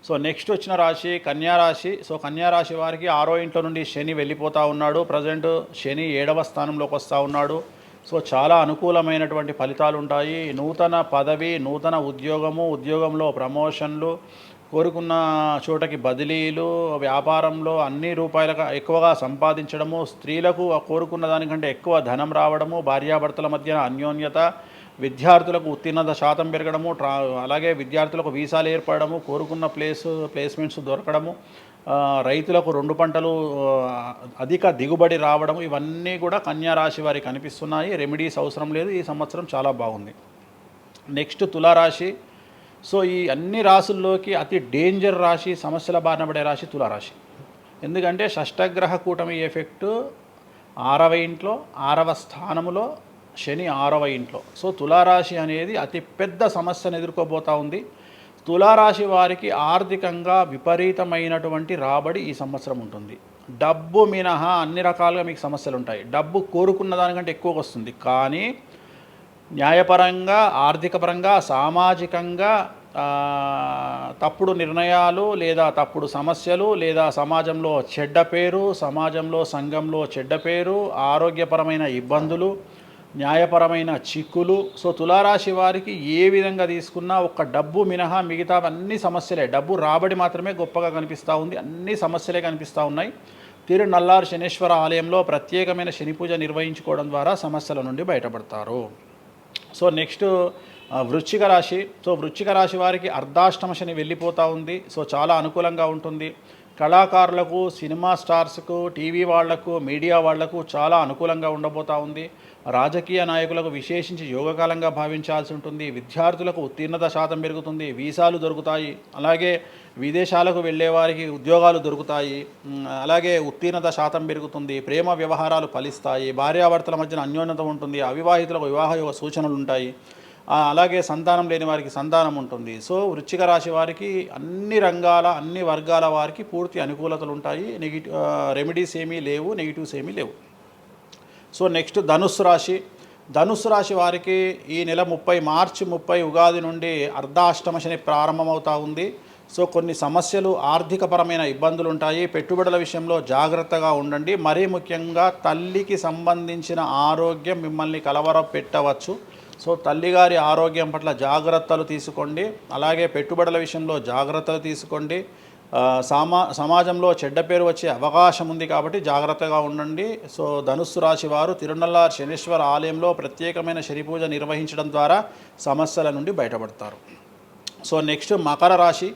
సో నెక్స్ట్ వచ్చిన రాశి కన్యారాశి. సో కన్యారాశి వారికి 6వ ఇంట్లో నుండి శని వెళ్ళిపోతూ ఉన్నాడు. ప్రజెంట్ శని 7వ స్థానంలోకి వస్తూ ఉన్నాడు. సో చాలా అనుకూలమైనటువంటి ఫలితాలు ఉంటాయి. నూతన పదవి, నూతన ఉద్యోగంలో ప్రమోషన్లు, కోరుకున్న చోటకి బదిలీలు, వ్యాపారంలో అన్ని రూపాయలకు ఎక్కువగా సంపాదించడము, స్త్రీలకు కోరుకున్న దానికంటే ఎక్కువ ధనం రావడము, భార్యాభర్తల మధ్య అన్యోన్యత, విద్యార్థులకు ఉత్తీర్ణత శాతం పెరగడము, అలాగే విద్యార్థులకు వీసాలు ఏర్పడము, కోరుకున్న ప్లేస్మెంట్స్ దొరకడము, రైతులకు 2 పంటలు అధిక దిగుబడి రావడము, ఇవన్నీ కూడా కన్యారాశి వారికి కనిపిస్తున్నాయి. రెమెడీస్ అవసరం లేదు. ఈ సంవత్సరం చాలా బాగుంది. నెక్స్ట్ తులారాశి. సో ఈ అన్ని రాశుల్లోకి అతి డేంజర్ రాశి, సమస్యల బారిన పడే రాశి తులారాశి. ఎందుకంటే షష్టగ్రహ కూటమి ఎఫెక్టు 6వ ఇంట్లో, 6వ స్థానములో శని 6వ ఇంట్లో. సో తులారాశి అనేది అతి పెద్ద సమస్యను ఎదుర్కోబోతూ ఉంది. తులారాశి వారికి ఆర్థికంగా విపరీతమైనటువంటి రాబడి ఈ సంవత్సరం ఉంటుంది. డబ్బు మినహా అన్ని రకాలుగా మీకు సమస్యలు ఉంటాయి. డబ్బు కోరుకున్న దానికంటే ఎక్కువ వస్తుంది. కానీ న్యాయపరంగా, ఆర్థికపరంగా, సామాజికంగా తప్పుడు నిర్ణయాలు లేదా తప్పుడు సమస్యలు లేదా సమాజంలో చెడ్డ పేరు, సమాజంలో సంఘంలో చెడ్డ పేరు, ఆరోగ్యపరమైన ఇబ్బందులు, న్యాయపరమైన చిక్కులు. సో తులారాశి వారికి ఏ విధంగా తీసుకున్నా ఒక్క డబ్బు మినహా మిగతా అన్ని సమస్యలే. డబ్బు రాబడి మాత్రమే గొప్పగా కనిపిస్తూ ఉంది. అన్ని సమస్యలే కనిపిస్తూ ఉన్నాయి. తిరునల్లార్ శనీశ్వర ఆలయంలో ప్రత్యేకమైన శని పూజ నిర్వహించుకోవడం ద్వారా సమస్యల నుండి బయటపడతారు. సో నెక్స్ట్ వృశ్చిక రాశి. సో వృశ్చిక రాశి వారికి అర్ధాష్టమ శని వెళ్ళిపోతూ ఉంది. సో చాలా అనుకూలంగా ఉంటుంది. కళాకారులకు, సినిమా స్టార్స్కు, టీవీ వాళ్లకు, మీడియా వాళ్లకు చాలా అనుకూలంగా ఉండబోతూ ఉంది. రాజకీయ నాయకులకు విశేషించి యోగకాలంగా భావించాల్సి ఉంటుంది. విద్యార్థులకు ఉత్తీర్ణత శాతం పెరుగుతుంది. వీసాలు దొరుకుతాయి. అలాగే విదేశాలకు వెళ్ళే వారికి ఉద్యోగాలు దొరుకుతాయి. అలాగే ఉత్తీర్ణత శాతం పెరుగుతుంది. ప్రేమ వ్యవహారాలు ఫలిస్తాయి. భార్యాభర్తల మధ్యన అన్యోన్యత ఉంటుంది. అవివాహితులకు వివాహ సూచనలు ఉంటాయి. అలాగే సంతానం లేని వారికి సంతానం ఉంటుంది. సో వృశ్చిక రాశి వారికి అన్ని రంగాల, అన్ని వర్గాల వారికి పూర్తి అనుకూలతలు ఉంటాయి. రెమెడీస్ ఏమీ లేవు, నెగిటివ్స్ ఏమీ లేవు. సో నెక్స్ట్ ధనుస్సు రాశి. ధనుస్సు రాశి వారికి ఈ నెల మార్చి 30 ఉగాది నుండి అర్ధాష్టమ శని ప్రారంభమవుతూ ఉంది. సో కొన్ని సమస్యలు, ఆర్థికపరమైన ఇబ్బందులు ఉంటాయి. పెట్టుబడుల విషయంలో జాగ్రత్తగా ఉండండి. మరీ ముఖ్యంగా తల్లికి సంబంధించిన ఆరోగ్యం మిమ్మల్ని కలవరపెట్టవచ్చు. సో తల్లిగారి ఆరోగ్యం పట్ల జాగ్రత్తలు తీసుకోండి. అలాగే పెట్టుబడుల విషయంలో జాగ్రత్తలు తీసుకోండి. సమాజంలో చెడ్డ పేరు వచ్చే అవకాశం ఉంది కాబట్టి జాగ్రత్తగా ఉండండి. సో ధనుస్సు రాశి వారు తిరునల్లార్ శనీశ్వర ఆలయంలో ప్రత్యేకమైన శని పూజ నిర్వహించడం ద్వారా సమస్యల నుండి బయటపడతారు. సో నెక్స్ట్ మకర రాశి.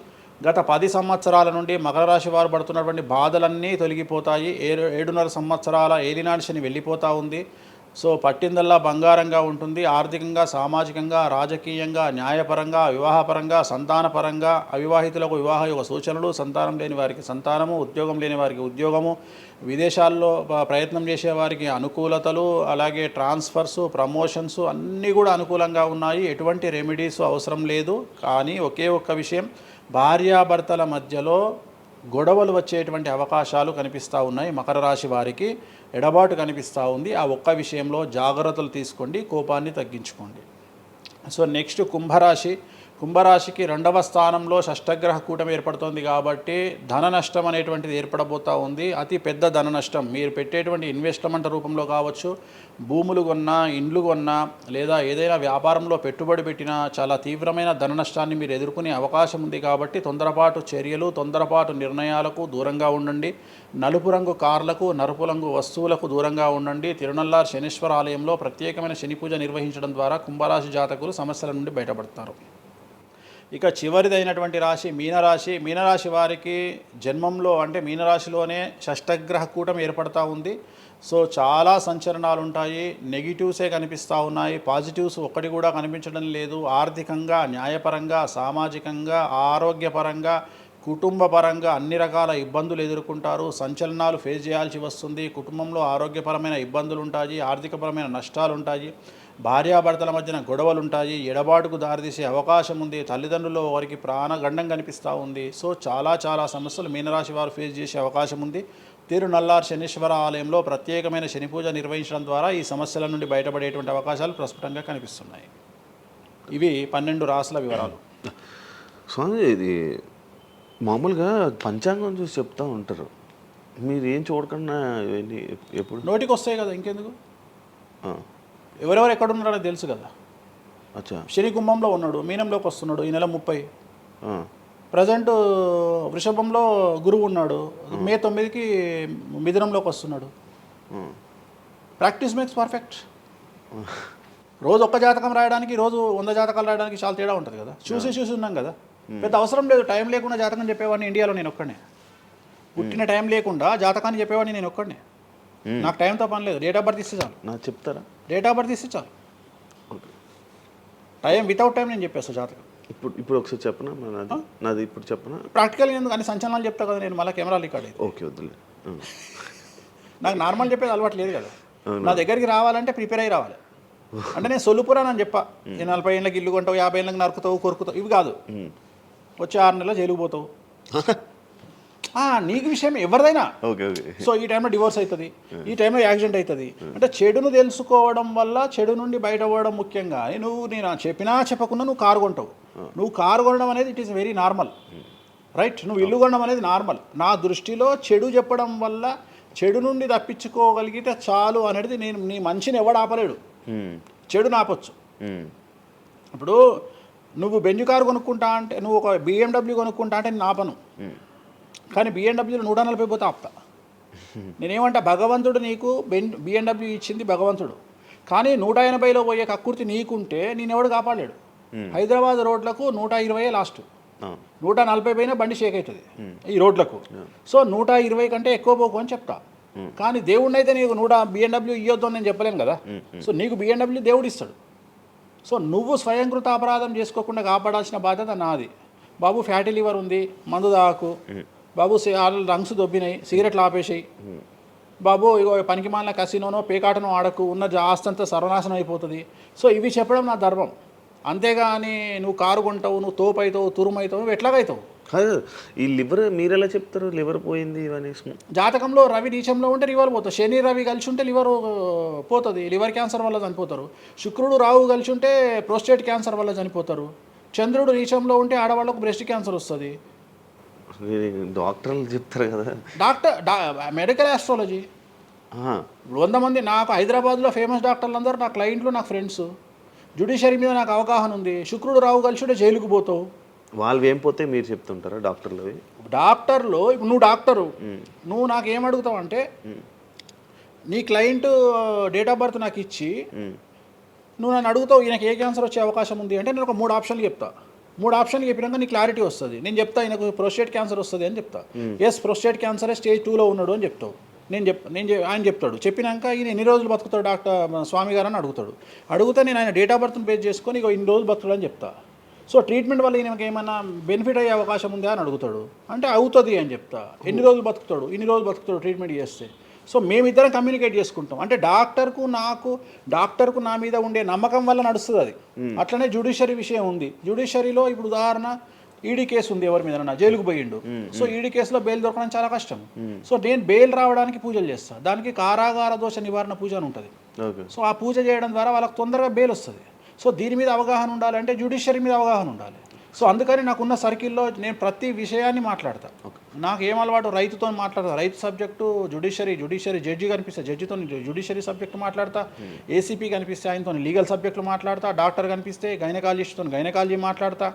గత 10 సంవత్సరాల నుండి మకర రాశి వారు పడుతున్నటువంటి బాధలన్నీ తొలగిపోతాయి. 7.5 సంవత్సరాల ఏలినాటి శని వెళ్ళిపోతూ ఉంది. సో పట్టిందల్లా బంగారంగా ఉంటుంది. ఆర్థికంగా, సామాజికంగా, రాజకీయంగా, న్యాయపరంగా, వివాహపరంగా, సంతానపరంగా, అవివాహితులకు వివాహ యొక్క సూచనలు, సంతానం లేని వారికి సంతానము, ఉద్యోగం లేని వారికి ఉద్యోగము, విదేశాల్లో ప్రయత్నం చేసే వారికి అనుకూలతలు, అలాగే ట్రాన్స్ఫర్స్, ప్రమోషన్స్ అన్నీ కూడా అనుకూలంగా ఉన్నాయి. ఎటువంటి రెమెడీస్ అవసరం లేదు. కానీ ఒకే ఒక్క విషయం, భార్యాభర్తల మధ్యలో గొడవలు వచ్చేటువంటి అవకాశాలు కనిపిస్తూ ఉన్నాయి. మకర రాశి వారికి ఎడబాటు కనిపిస్తూ ఉంది. ఆ ఒక్క విషయంలో జాగ్రత్తలు తీసుకోండి, కోపాన్ని తగ్గించుకోండి. సో నెక్స్ట్ కుంభరాశి. కుంభరాశికి 2వ స్థానంలో షష్టగ్రహ కూటమి ఏర్పడుతోంది కాబట్టి ధన నష్టం అనేటువంటిది ఏర్పడబోతూ ఉంది. అతి పెద్ద ధన నష్టం మీరు పెట్టేటువంటి ఇన్వెస్ట్మెంట్ రూపంలో కావచ్చు, భూములు కొన్నా, ఇండ్లు కొన్నా, లేదా ఏదైనా వ్యాపారంలో పెట్టుబడి పెట్టినా చాలా తీవ్రమైన ధన నష్టాన్ని మీరు ఎదుర్కొనే అవకాశం ఉంది. కాబట్టి తొందరపాటు చర్యలు, తొందరపాటు నిర్ణయాలకు దూరంగా ఉండండి. నలుపు రంగు కార్లకు, నలుపు రంగు వస్తువులకు దూరంగా ఉండండి. తిరునల్లార్ శనీశ్వర ఆలయంలో ప్రత్యేకమైన శని పూజ నిర్వహించడం ద్వారా కుంభరాశి జాతకులు సమస్యల నుండి బయటపడతారు. ఇక చివరిదైనటువంటి రాశి మీనరాశి. మీనరాశి వారికి జన్మంలో అంటే మీనరాశిలోనే షష్టగ్రహ కూటమి ఏర్పడతా ఉంది. సో చాలా సంచలనాలు ఉంటాయి. నెగిటివ్సే కనిపిస్తూ ఉన్నాయి, పాజిటివ్స్ ఒక్కటి కూడా కనిపించడం లేదు. ఆర్థికంగా, న్యాయపరంగా, సామాజికంగా, ఆరోగ్యపరంగా, కుటుంబపరంగా అన్ని రకాల ఇబ్బందులు ఎదుర్కొంటారు. సంచలనాలు ఫేస్ చేయాల్సి వస్తుంది. కుటుంబంలో ఆరోగ్యపరమైన ఇబ్బందులు ఉంటాయి, ఆర్థికపరమైన నష్టాలు ఉంటాయి, భార్యాభర్తల మధ్యన గొడవలు ఉంటాయి, ఎడబాటుకు దారితీసే అవకాశం ఉంది. తల్లిదండ్రుల్లో వారికి ప్రాణగండం కనిపిస్తూ ఉంది. సో చాలా సమస్యలు మీనరాశి వారు ఫేస్ చేసే అవకాశం ఉంది. తిరునల్లార్ శనీశ్వర ఆలయంలో ప్రత్యేకమైన శని పూజ నిర్వహించడం ద్వారా ఈ సమస్యల నుండి బయటపడేటువంటి అవకాశాలు ప్రస్ఫుటంగా కనిపిస్తున్నాయి. ఇవి 12 రాశుల వివరాలు. స్వామి, ఇది మామూలుగా పంచాంగం చూసి చెప్తూ ఉంటారు, మీరు ఏం చూడకుండా ఇవన్నీ ఎప్పుడు నోటికి వస్తాయి కదా, ఇంకెందుకు? ఎవరెవరు ఎక్కడ ఉన్నారో తెలుసు కదా. అచ్చా. శని కుంభంలో ఉన్నాడు, మీనంలోకి వస్తున్నాడు ఈ నెల 30. ప్రజెంట్ వృషభంలో గురువు ఉన్నాడు, మే 9కి మిథునంలోకి వస్తున్నాడు. Practice makes perfect. రోజు ఒక్క జాతకం రాయడానికి, రోజు 100 జాతకాలు రాయడానికి చాలా తేడా ఉంటుంది కదా. చూసి ఉన్నాం కదా, పెద్ద అవసరం లేదు. టైం లేకుండా జాతకం చెప్పేవాడిని ఇండియాలో నేను ఒక్కడే. పుట్టిన టైం లేకుండా జాతకాన్ని చెప్పేవాడిని నేను ఒక్కడే. నాకు టైంతో పని లేదు. డేట్ ఆఫ్ బర్త్ ఇస్తే చాలు. నాకు చెప్తారా? డేట్ ఆఫ్ బర్త్ ఇస్తే చాలు. టైం వితౌట్ టైం నేను చెప్పేస్తాను జాతకం. ఇప్పుడు ఒకసారి చెప్పనా? నాది ఇప్పుడు చెప్పనా? ప్రాక్టికల్గా ఎందుకు అన్ని సంచలనాలు చెప్తా కదా నేను, మళ్ళీ కెమెరా రికార్డ్ అయితే. ఓకే, వద్దులే. నాకు నార్మల్ చెప్పేది అలవాటు లేదు కదా. నా దగ్గరికి రావాలంటే ప్రిపేర్ అయ్యి రావాలి. అంటే నేను సొల్లుపురాని అని చెప్పా, 40 ఏళ్ళకి ఇల్లు కొంటావు, 50 ఏళ్ళకి నరుకుతావు, కొరుకుతావు, ఇవి కాదు. వచ్చి 6 నెలలు జైలుకు పోతావు. నీకు విషయం ఎవరిదైనా. సో ఈ టైంలో డివోర్స్ అవుతుంది, ఈ టైంలో యాక్సిడెంట్ అవుతుంది. అంటే చెడును తెలుసుకోవడం వల్ల చెడు నుండి బయటపడడం ముఖ్యంగా. నేను చెప్పినా చెప్పకుండా నువ్వు కారు కొంటావు. నువ్వు కారు కొనడం అనేది it is very normal, right? నువ్వు ఇల్లు కొనడం అనేది నార్మల్. నా దృష్టిలో చెడు చెప్పడం వల్ల చెడు నుండి తప్పించుకోగలిగితే చాలు అనేది. నీ మనిషిని ఎవడు ఆపలేడు, చెడుని ఆపొచ్చు. ఇప్పుడు నువ్వు బెంజ్ కారు కొనుక్కుంటా అంటే, నువ్వు ఒక BMW కొనుక్కుంటా అంటే నేను ఆపను. కానీ BMW 140 పోతే ఆపుతా. నేనేమంటా, భగవంతుడు నీకు BMW ఇచ్చింది భగవంతుడు, కానీ 180లో పోయే కక్కుర్తి నీకుంటే నేనెవడు కాపాడలేడు. హైదరాబాద్ రోడ్లకు 120 లాస్ట్, 140 పైన బండి షేక్ అవుతుంది ఈ రోడ్లకు. సో 120 కంటే ఎక్కువ పోకు అని చెప్తా. కానీ దేవుడిని అయితే నీకు BMW ఇవ్వద్దు అని నేను చెప్పలేను కదా. సో నీకు BMW దేవుడు ఇస్తాడు. సో నువ్వు స్వయంకృత అపరాధం చేసుకోకుండా కాపాడాల్సిన బాధ్యత నాది. బాబు ఫ్యాటీ లివర్ ఉంది, మందు దాకు. బాబు రంగ్స్ దొబ్బినాయి, సిగరెట్లు ఆపేసాయి. బాబు ఇగో పనికి మాలిన కసినోనో పేకాటనో ఆడకు, ఉన్న ఆస్తంతా సర్వనాశనం అయిపోతుంది. సో ఇవి చెప్పడం నా ధర్మం. అంతేగాని నువ్వు కారు కొంటావు, నువ్వు తోపు అవుతావు, తురుమవుతావు, నువ్వు ఎట్లాగైతావు? ఈ లివర్ మీరు ఎలా చెప్తారు? లివర్ పోయింది ఇవన్నీ జాతకంలో రవి నీచంలో ఉంటే లివర్ పోతుంది. శని రవి కలిసి ఉంటే లివర్ పోతుంది, లివర్ క్యాన్సర్ వల్ల చనిపోతారు. శుక్రుడు రాహు కలిసి ఉంటే ప్రోస్టేట్ క్యాన్సర్ వల్ల చనిపోతారు. చంద్రుడు నీచంలో ఉంటే ఆడవాళ్ళకు బ్రెస్ట్ క్యాన్సర్ వస్తుంది. డాక్టర్లు చెప్తారు కదా. మెడికల్ ఆస్ట్రాలజీ 100 మంది నాకు హైదరాబాద్లో ఫేమస్ డాక్టర్లు అందరూ నా క్లయింట్లు, నా ఫ్రెండ్స్. జ్యుడిషియరీ మీద నాకు అవగాహన ఉంది. శుక్రుడు రాహు కలిసి ఉంటే జైలుకు పోతావు. వాళ్ళు ఏం పోతే మీరు చెప్తుంటారా డాక్టర్లు? డాక్టర్లు నువ్వు డాక్టరు, నువ్వు నాకు ఏం అడుగుతావు అంటే, నీ క్లయింట్ డేట్ ఆఫ్ బర్త్ నాకు ఇచ్చి నువ్వు నన్ను అడుగుతావు ఈయనకి ఏ క్యాన్సర్ వచ్చే అవకాశం ఉంది అంటే నేను ఒక 3 ఆప్షన్లు చెప్తా. 3 ఆప్షన్లు చెప్పినాక నీ క్లారిటీ వస్తుంది. నేను చెప్తా ఆయనకు ప్రోస్టేట్ క్యాన్సర్ వస్తుంది అని చెప్తా. ఎస్ ప్రోస్టేట్ క్యాన్సరే స్టేజ్ 2లో ఉన్నాడు అని చెప్తావు. ఆయన చెప్తాడు. చెప్పినాక ఈయన ఎన్ని రోజులు బతుకుతాడు డాక్టర్ స్వామి గారు అని అడిగితే నేను ఆయన డేట్ ఆఫ్ బర్త్ని బేస్ చేసుకొని ఇక ఇన్ని రోజులు బతుకుతాడు అని చెప్తా. సో ట్రీట్మెంట్ వల్ల ఈయనకి ఏమైనా బెనిఫిట్ అయ్యే అవకాశం ఉందా అని అడుగుతాడు. అంటే అవుతుంది అని చెప్తా. ఎన్ని రోజులు బతుకుతాడు, ఇన్ని రోజులు బతుకుతాడు ట్రీట్మెంట్ చేస్తే. సో మేమిద్దరం కమ్యూనికేట్ చేసుకుంటాం. అంటే డాక్టర్కు నా మీద ఉండే నమ్మకం వల్ల నడుస్తుంది అది. అట్లనే జ్యుడిషియరీ విషయం ఉంది. జ్యుడిషియరీలో ఇప్పుడు ఉదాహరణ ఈడీ కేసు ఉంది, ఎవరి మీద నా జైలుకు పోయిండు. సో ఈడీ కేసులో బెయిల్ దొరకడం చాలా కష్టం. సో నేను బెయిల్ రావడానికి పూజలు చేస్తాను. దానికి కారాగార దోష నివారణ పూజ అని ఉంటుంది. సో ఆ పూజ చేయడం ద్వారా వాళ్ళకి తొందరగా బెయిల్ వస్తుంది. సో దీని మీద అవగాహన ఉండాలంటే జ్యుడిషియరీ మీద అవగాహన ఉండాలి. సో అందుకని నాకున్న సర్కిల్లో నేను ప్రతి విషయాన్ని మాట్లాడతాను. నాకు ఏం అలవాటు, రైతుతో మాట్లాడతా. రైతు సబ్జెక్టు జుడిషియరీ జడ్జి కనిపిస్తే జడ్జితో జుడిషియరీ సబ్జెక్టు మాట్లాడతా. ఏసీపీ కనిపిస్తే ఆయనతో లీగల్ సబ్జెక్టులు మాట్లాడతా. డాక్టర్ కనిపిస్తే గైనకాలజిస్ట్తో గైనకాలజీ మాట్లాడతా.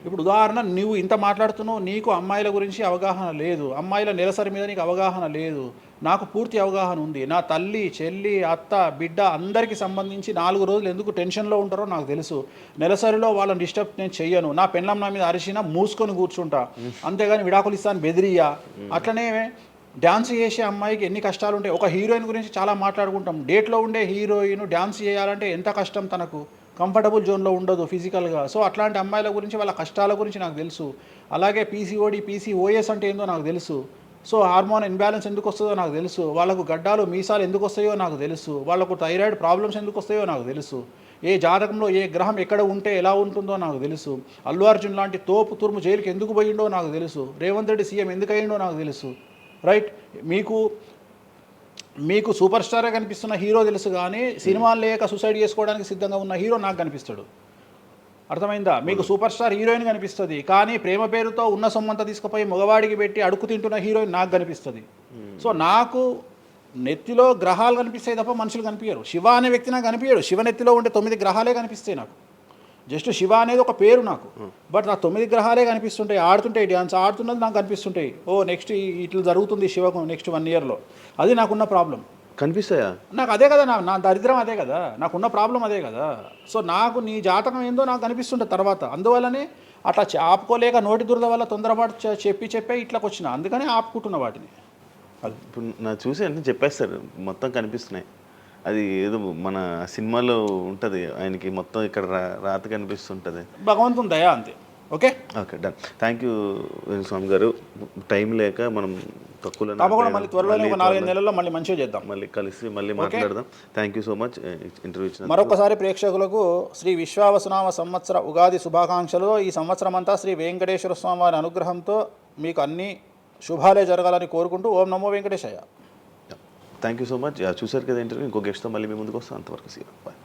ఇప్పుడు ఉదాహరణ, నువ్వు ఇంత మాట్లాడుతున్నావు, నీకు అమ్మాయిల గురించి అవగాహన లేదు, అమ్మాయిల నెలసరి మీద నీకు అవగాహన లేదు. నాకు పూర్తి అవగాహన ఉంది. నా తల్లి, చెల్లి, అత్త, బిడ్డ అందరికీ సంబంధించి 4 రోజులు ఎందుకు టెన్షన్లో ఉంటారో నాకు తెలుసు. నెలసరిలో వాళ్ళని డిస్టర్బ్ నేను చెయ్యను. నా పెళ్ళం నా మీద అరిచినా మూసుకొని కూర్చుంటా, అంతేగాని విడాకులు ఇస్తాను బెదిరియా. అట్లనే డ్యాన్స్ చేసే అమ్మాయికి ఎన్ని కష్టాలు ఉంటాయి. ఒక హీరోయిన్ గురించి చాలా మాట్లాడుకుంటాం. డేట్లో ఉండే హీరోయిన్ డ్యాన్స్ చేయాలంటే ఎంత కష్టం, తనకు కంఫర్టబుల్ జోన్లో ఉండదు ఫిజికల్గా. సో అట్లాంటి అమ్మాయిల గురించి, వాళ్ళ కష్టాల గురించి నాకు తెలుసు. అలాగే పీసీఓడి, పీసీఓఎస్ అంటే ఏందో నాకు తెలుసు. సో హార్మోన్ ఇన్బ్యాలెన్స్ ఎందుకు వస్తుందో నాకు తెలుసు. వాళ్ళకు గడ్డాలు మీసాలు ఎందుకు వస్తాయో నాకు తెలుసు. వాళ్ళకు థైరాయిడ్ ప్రాబ్లమ్స్ ఎందుకు వస్తాయో నాకు తెలుసు. ఏ జాతకంలో ఏ గ్రహం ఎక్కడ ఉంటే ఎలా ఉంటుందో నాకు తెలుసు. అల్లు అర్జున్ లాంటి తోపు తురుము జైలుకి ఎందుకు పోయిండో నాకు తెలుసు. రేవంత్ రెడ్డి సీఎం ఎందుకు అయ్యిండో నాకు తెలుసు. రైట్, మీకు సూపర్ స్టార్గా కనిపిస్తున్న హీరో తెలుసు, కానీ సినిమాలు లేక సూసైడ్ చేసుకోవడానికి సిద్ధంగా ఉన్న హీరో నాకు కనిపిస్తాడు. అర్థమైందా? మీకు సూపర్ స్టార్ హీరోయిన్ కనిపిస్తుంది, కానీ ప్రేమ పేరుతో ఉన్న సొమ్మంతా తీసుకుపోయి మగవాడికి పెట్టి అడుక్కు తింటున్న హీరోయిన్ నాకు కనిపిస్తుంది. సో నాకు నెత్తిలో గ్రహాలు కనిపిస్తాయి తప్ప మనుషులు కనిపించరు. శివ అనే వ్యక్తి నాకు కనిపించడు. శివ నెత్తిలో ఉండే 9 గ్రహాలే కనిపిస్తాయి నాకు. జస్ట్ శివ అనేది ఒక పేరు నాకు, బట్ నాకు 9 గ్రహాలే కనిపిస్తుంటాయి. ఆడుతుంటాయి, డ్యాన్స్ ఆడుతున్నది నాకు కనిపిస్తుంటాయి. నెక్స్ట్ ఇట్లా జరుగుతుంది శివకు నెక్స్ట్ 1 ఇయర్లో. అది నాకున్న ప్రాబ్లం. కనిపిస్తాయా? నాకు అదే కదా, నా దరిద్రం అదే కదా, నాకున్న ప్రాబ్లం అదే కదా. సో నాకు నీ జాతకం ఏందో నాకు కనిపిస్తుంటుంది తర్వాత. అందువల్లనే అట్లా ఆపుకోలేక నోటి దురద వల్ల తొందరపాటు చెప్పే ఇట్లాకి వచ్చిన. అందుకని ఆపుకుంటున్న వాటిని. అది ఇప్పుడు నా చూసి అంటే చెప్పేస్తారు, మొత్తం కనిపిస్తున్నాయి. అది ఏదో మన సినిమాలో ఉంటుంది, ఆయనకి మొత్తం ఇక్కడ రాత కనిపిస్తుంటుంది. భగవంతుని దయ అంతే. Okay done. Thank you Venu Swamy గారు. టైం లేక మనం తక్కువ తప్పకుండా మళ్ళీ త్వరలోనే ఒక 4-5 నెలల్లో మళ్ళీ మంచిగా చేద్దాం, మళ్ళీ కలిసి మళ్ళీ మాట్లాడదాం. Thank you so much interview ఇచ్చిన. మరొకసారి ప్రేక్షకులకు శ్రీ విశ్వావసునామ సంవత్సర ఉగాది శుభాకాంక్షలు. ఈ సంవత్సరం అంతా శ్రీ వెంకటేశ్వర స్వామి వారి అనుగ్రహంతో మీకు అన్ని శుభాలే జరగాలని కోరుకుంటూ ఓం నమో Venkateshayya. Thank you so much. చూసారు కదా ఇంటర్వ్యూ. ఇంకో గెస్ట్తో మళ్ళీ మీ ముందుకు వస్తాం. అంతవరకు సీ. బాయ్.